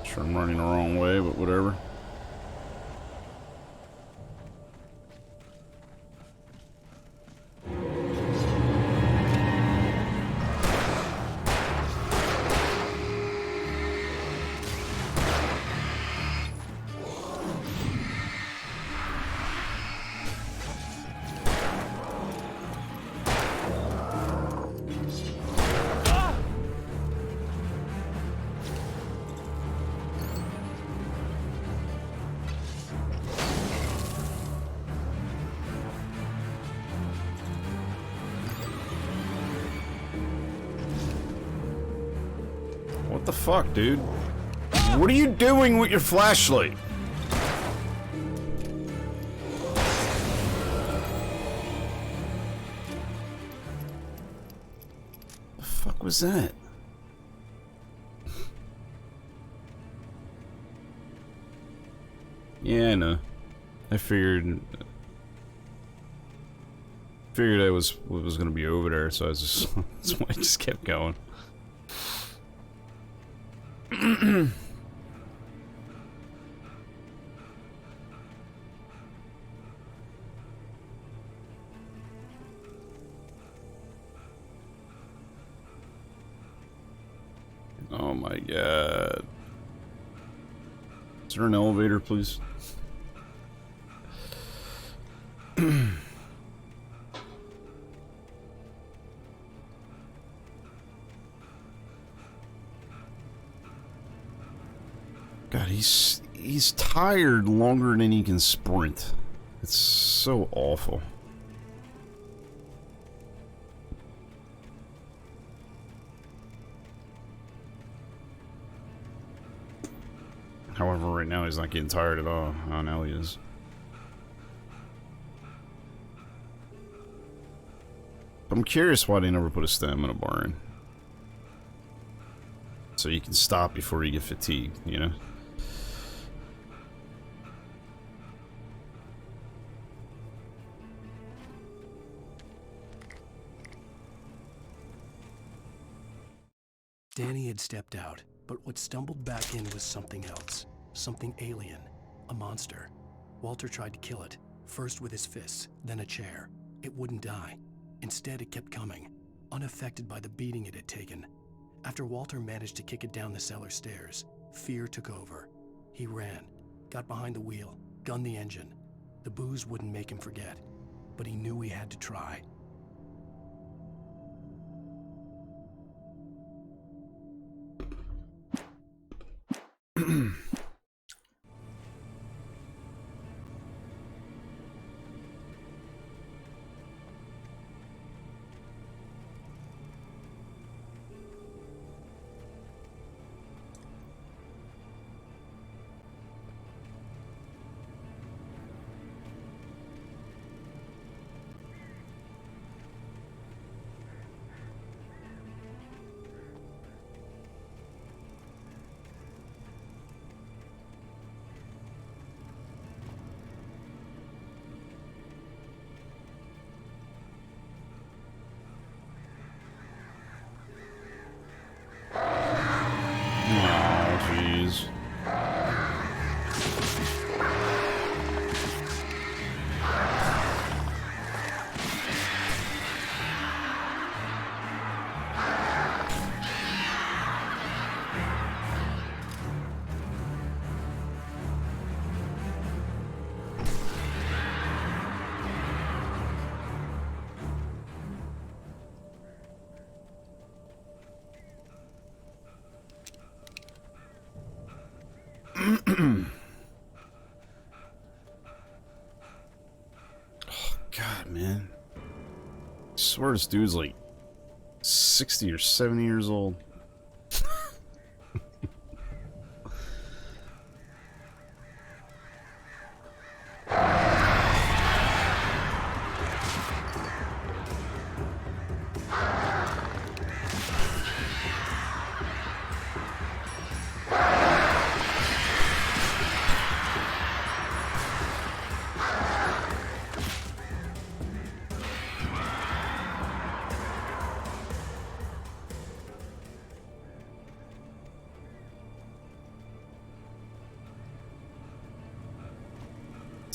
Sure, I'm running the wrong way, but whatever. What the fuck, dude? What are you doing with your flashlight? The fuck was that? Yeah, I know. I figured I was gonna be over there, so I was just that's why I just kept going. Oh my god. Is there an elevator, please? God, he's tired longer than he can sprint. It's so awful. However, right now he's not getting tired at all. Oh, now he is. I'm curious why they never put a stamina bar in. So you can stop before you get fatigued, you know? Danny had stepped out, but what stumbled back in was something else. Something alien. A monster. Walter tried to kill it, first with his fists, then a chair. It wouldn't die. Instead, it kept coming, unaffected by the beating it had taken. After Walter managed to kick it down the cellar stairs, fear took over. He ran, got behind the wheel, gunned the engine. The booze wouldn't make him forget, but he knew he had to try. God, man. I swear this dude's like 60 or 70 years old.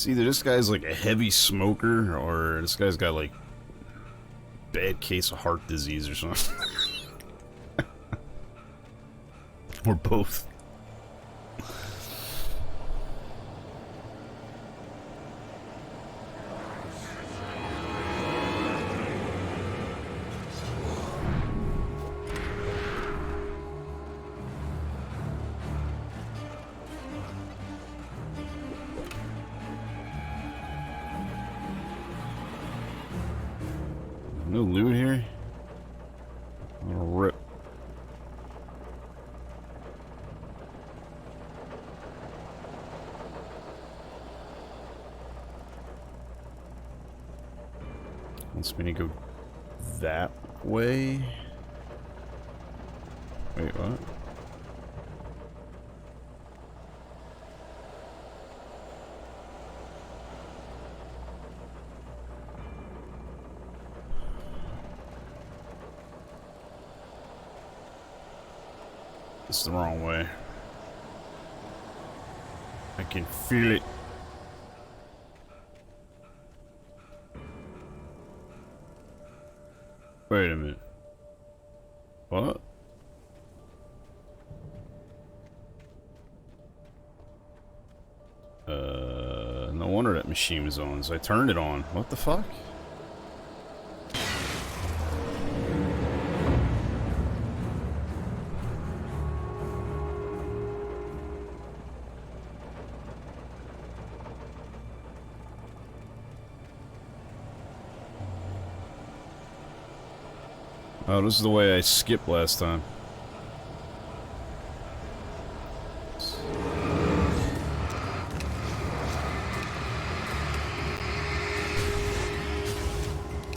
It's either this guy's like a heavy smoker, or this guy's got like bad case of heart disease or something. Or both. No loot here? Oh, rip. Wants me to go that way? Wait, what? It's the wrong way. I can feel it. Wait a minute. What? No wonder that machine was on. So I turned it on. What the fuck? Oh, this is the way I skipped last time.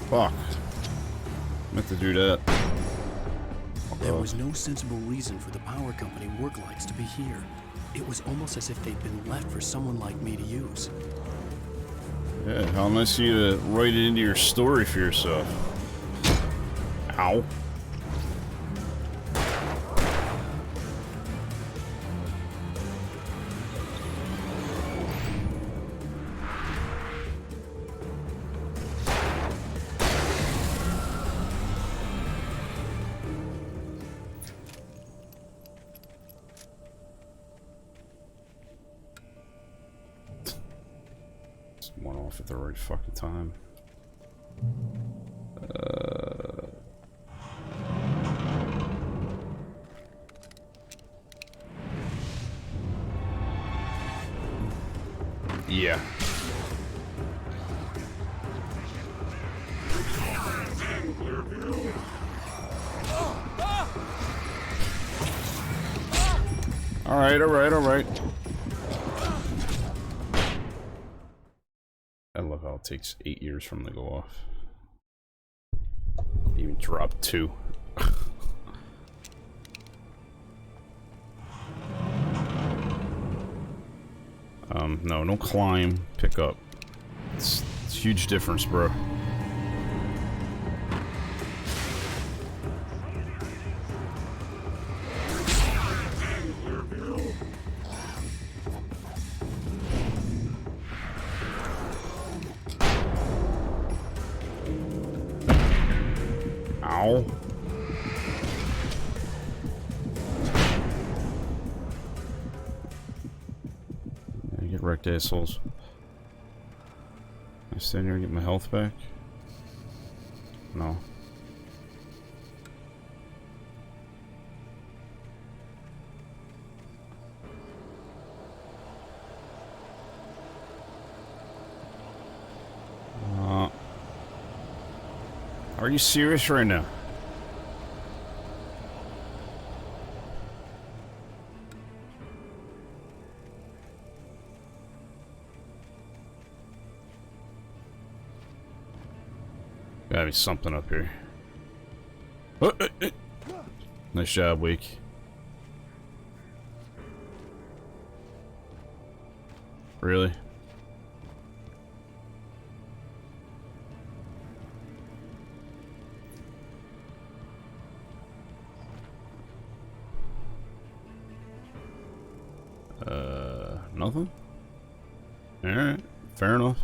Fuck. Meant to do that. There was no sensible reason for the power company work lights to be here. It was almost as if they'd been left for someone like me to use. Yeah, how nice of you to write it into your story for yourself. Ow. Just went off at the right fucking time. Yeah. Alright, alright, alright. I love how it takes 8 years for them to go off. Even drop 2. No, don't climb, pick up. It's a huge difference, bro. Ow. Get wrecked, assholes. I stand here and get my health back? No. Are you serious right now? Gotta be something up here. Oh, nice job, Wake. Really? Nothing? Alright, Fair enough.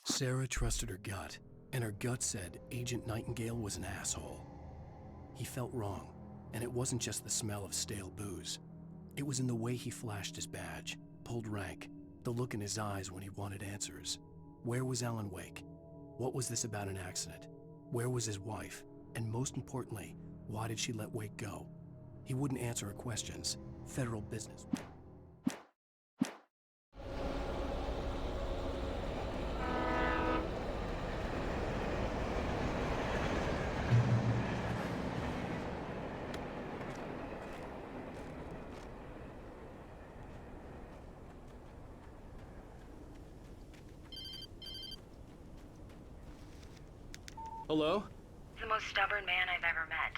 Sarah trusted her gut, and her gut said Agent Nightingale was an asshole. He felt wrong, and it wasn't just the smell of stale booze. It was in the way he flashed his badge, pulled rank, the look in his eyes when he wanted answers. Where was Alan Wake? What was this about an accident? Where was his wife? And most importantly, why did she let Wake go? He wouldn't answer her questions. Federal business. Hello? The most stubborn man I've ever met.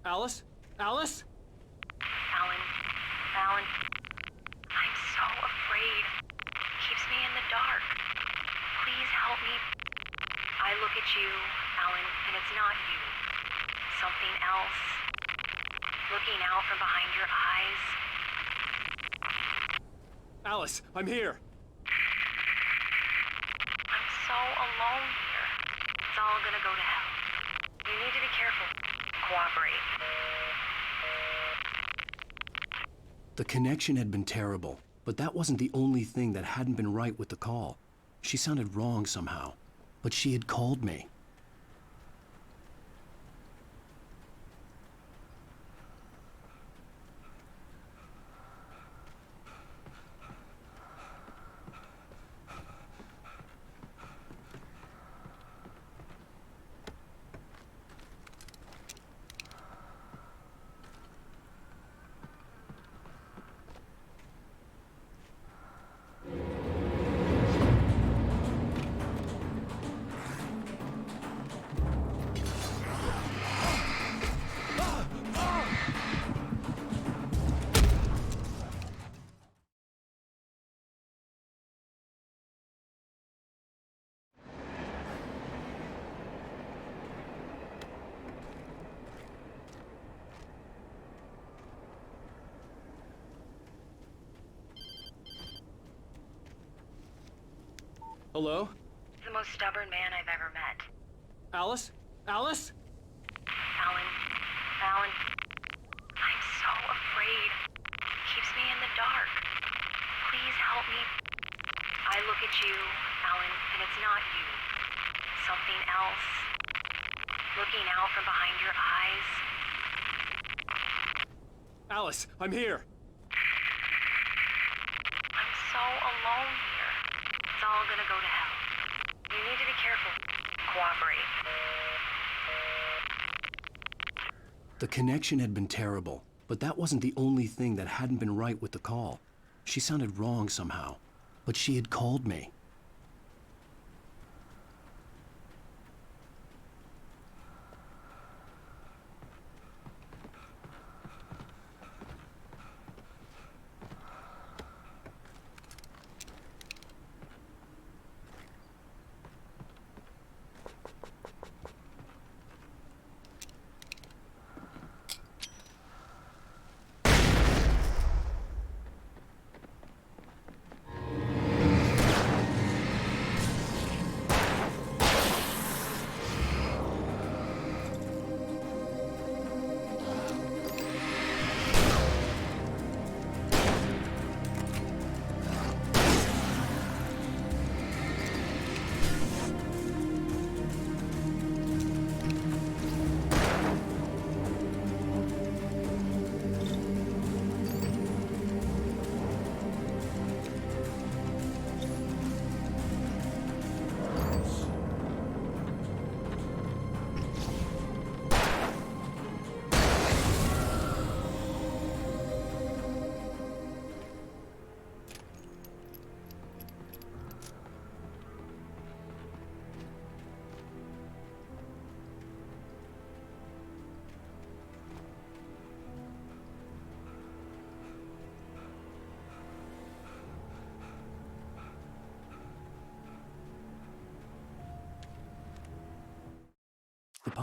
Alice? Alice? Alan. Alan. I'm so afraid. Keeps me in the dark. Please help me. I look at you, Alan, and it's not you. Something else. Looking out from behind your eyes. Alice, I'm here. I'm so alone here. It's all gonna go to hell. You need to be careful. Cooperate. The connection had been terrible, but that wasn't the only thing that hadn't been right with the call. She sounded wrong somehow, but she had called me. Hello? The most stubborn man I've ever met. Alice? Alice? Alan. Alan. I'm so afraid. Keeps me in the dark. Please help me. I look at you, Alan, and it's not you. Something else. Looking out from behind your eyes. Alice, I'm here. I'm so alone here. It's all gonna go to hell. You need to be careful. Cooperate. The connection had been terrible, but that wasn't the only thing that hadn't been right with the call. She sounded wrong somehow, but she had called me.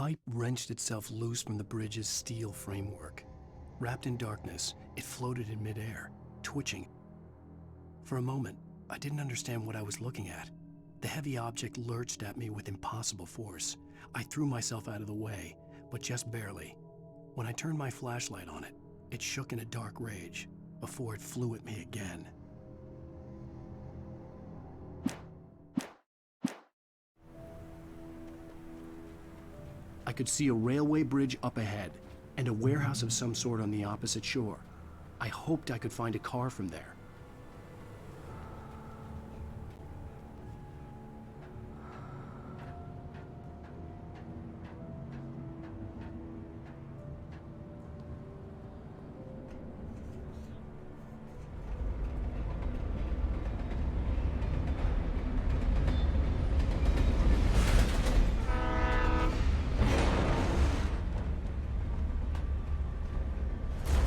pipe wrenched itself loose from the bridge's steel framework. Wrapped in darkness, it floated in midair, twitching. For a moment, I didn't understand what I was looking at. The heavy object lurched at me with impossible force. I threw myself out of the way, but just barely. When I turned my flashlight on it, it shook in a dark rage before it flew at me again. I could see a railway bridge up ahead and a warehouse of some sort on the opposite shore. I hoped I could find a car from there.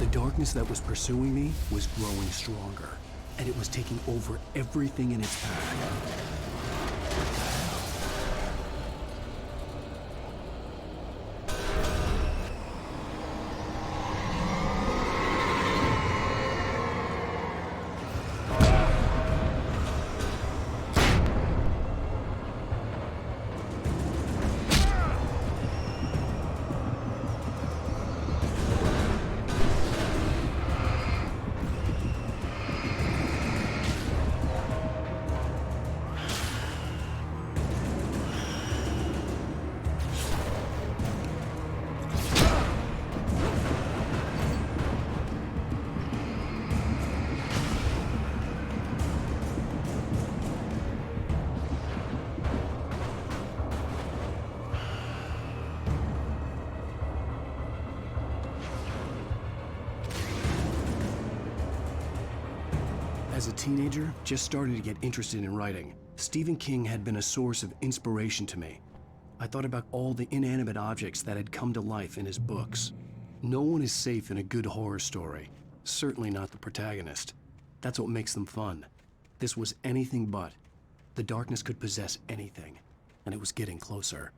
The darkness that was pursuing me was growing stronger, and it was taking over everything in its path. As a teenager, just starting to get interested in writing, Stephen King had been a source of inspiration to me. I thought about all the inanimate objects that had come to life in his books. No one is safe in a good horror story, certainly not the protagonist. That's what makes them fun. This was anything but. The darkness could possess anything, and it was getting closer.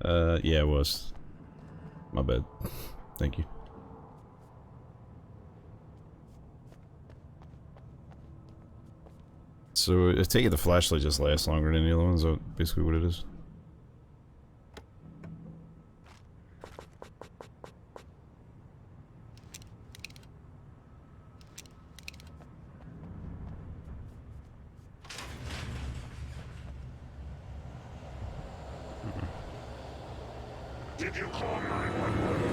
Yeah, it was. My bad. Thank you. So, I take it the flashlight just lasts longer than the other ones, is that basically what it is? Did you call 911?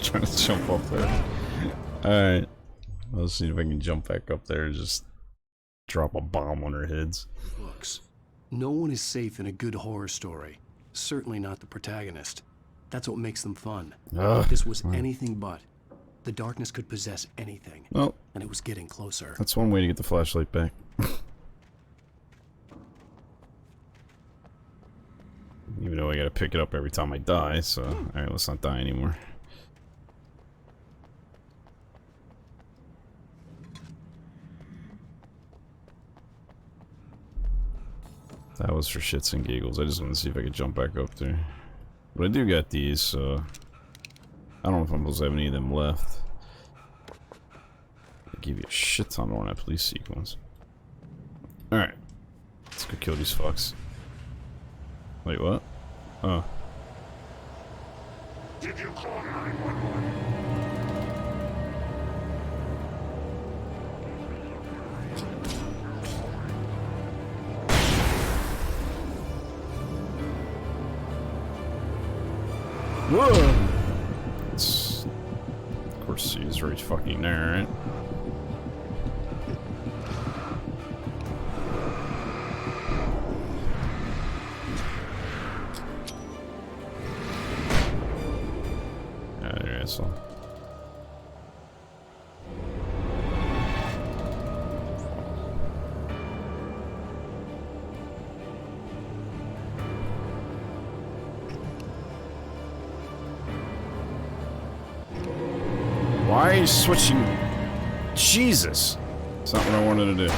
Trying to jump up there. Alright. Let's see if I can jump back up there and just drop a bomb on our heads. Books. No one is safe in a good horror story. Certainly not the protagonist. That's what makes them fun. Ugh, This was well. anything but. The darkness could possess anything. Well, and it was getting closer. that's one way to get the flashlight back. Even though I gotta pick it up every time I die, so... Alright, let's not die anymore. That was for shits and giggles. I just wanted to see if I could jump back up there. But I do got these, so... I don't know if I'm supposed to have any of them left. They give you a shit ton on that police sequence. Alright. Let's go kill these fucks. Wait, what? Oh. Did you call 911? Whoa! It's, of course, he's right fucking there, right? There, asshole. Why are you switching? Jesus! It's not what I wanted to do.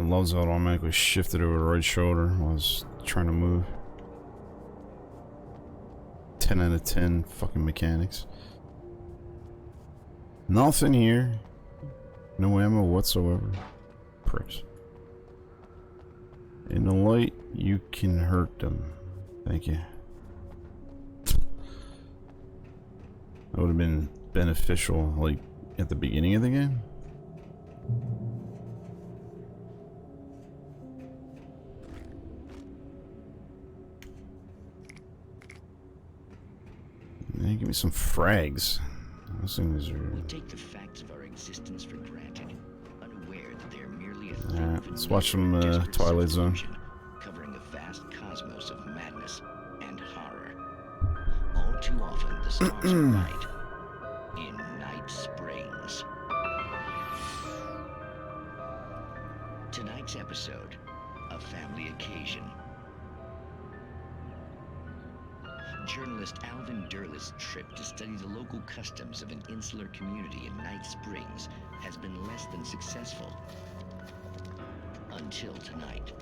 Loves automatically shifted over the right shoulder while I was trying to move. 10 out of 10 fucking mechanics. Nothing here. No ammo whatsoever. Pricks. In the light, you can hurt them. Thank you. That would have been beneficial, like, at the beginning of the game. Yeah, give me some frags. Those things are... We take the facts of our existence for granted, unaware that they are merely a thing Alright, let's watch some Twilight Zone. Covering a vast cosmos of madness and horror. All too often, the stars are right. In Night Springs. Tonight's episode, a family occasion. Journalist Alvin Durl's trip to study the local customs of an insular community in Night Springs has been less than successful. Until tonight.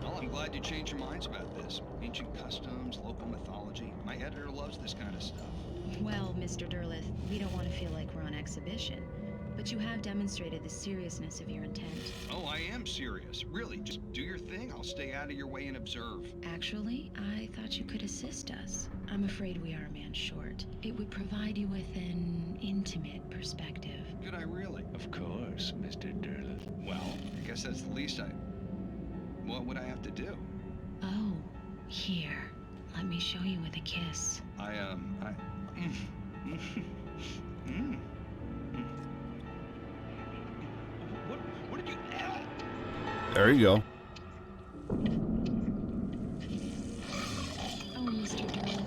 Well, I'm glad you changed your minds about this. Ancient customs, local mythology. My editor loves this kind of stuff. Well, Mr. Derleth, we don't want to feel like we're on exhibition, but you have demonstrated the seriousness of your intent. Oh, I am serious. Really, just do your thing. I'll stay out of your way and observe. Actually, I thought you could assist us. I'm afraid we are a man short. It would provide you with an intimate perspective. Could I really? Of course, Mr. Derleth. Well, I guess that's the least I... What would I have to do? Oh, here. Let me show you with a kiss. What did you... There you go. Oh, Mr. Derleth,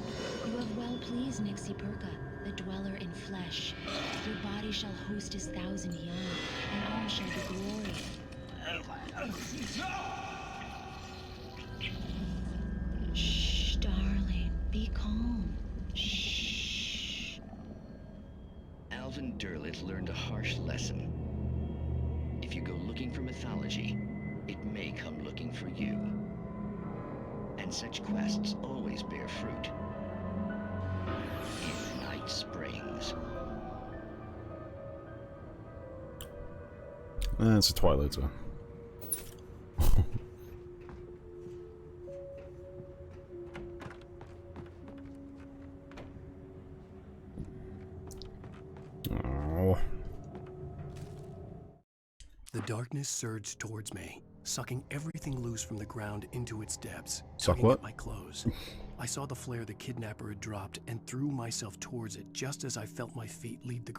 you have well pleased Nixie Perka, the dweller in flesh. Your body shall host his 1,000 young, and all shall be glory. Shh, darling, be calm. Shh. Alvin Derleth learned a harsh lesson. If you go looking for mythology, it may come looking for you. And such quests always bear fruit. In Night Springs. It's a Twilight Zone. Oh. The darkness surged towards me, sucking everything loose from the ground into its depths, Suck tugging what? at my clothes. I saw the flare the kidnapper had dropped and threw myself towards it just as I felt my feet leave the ground.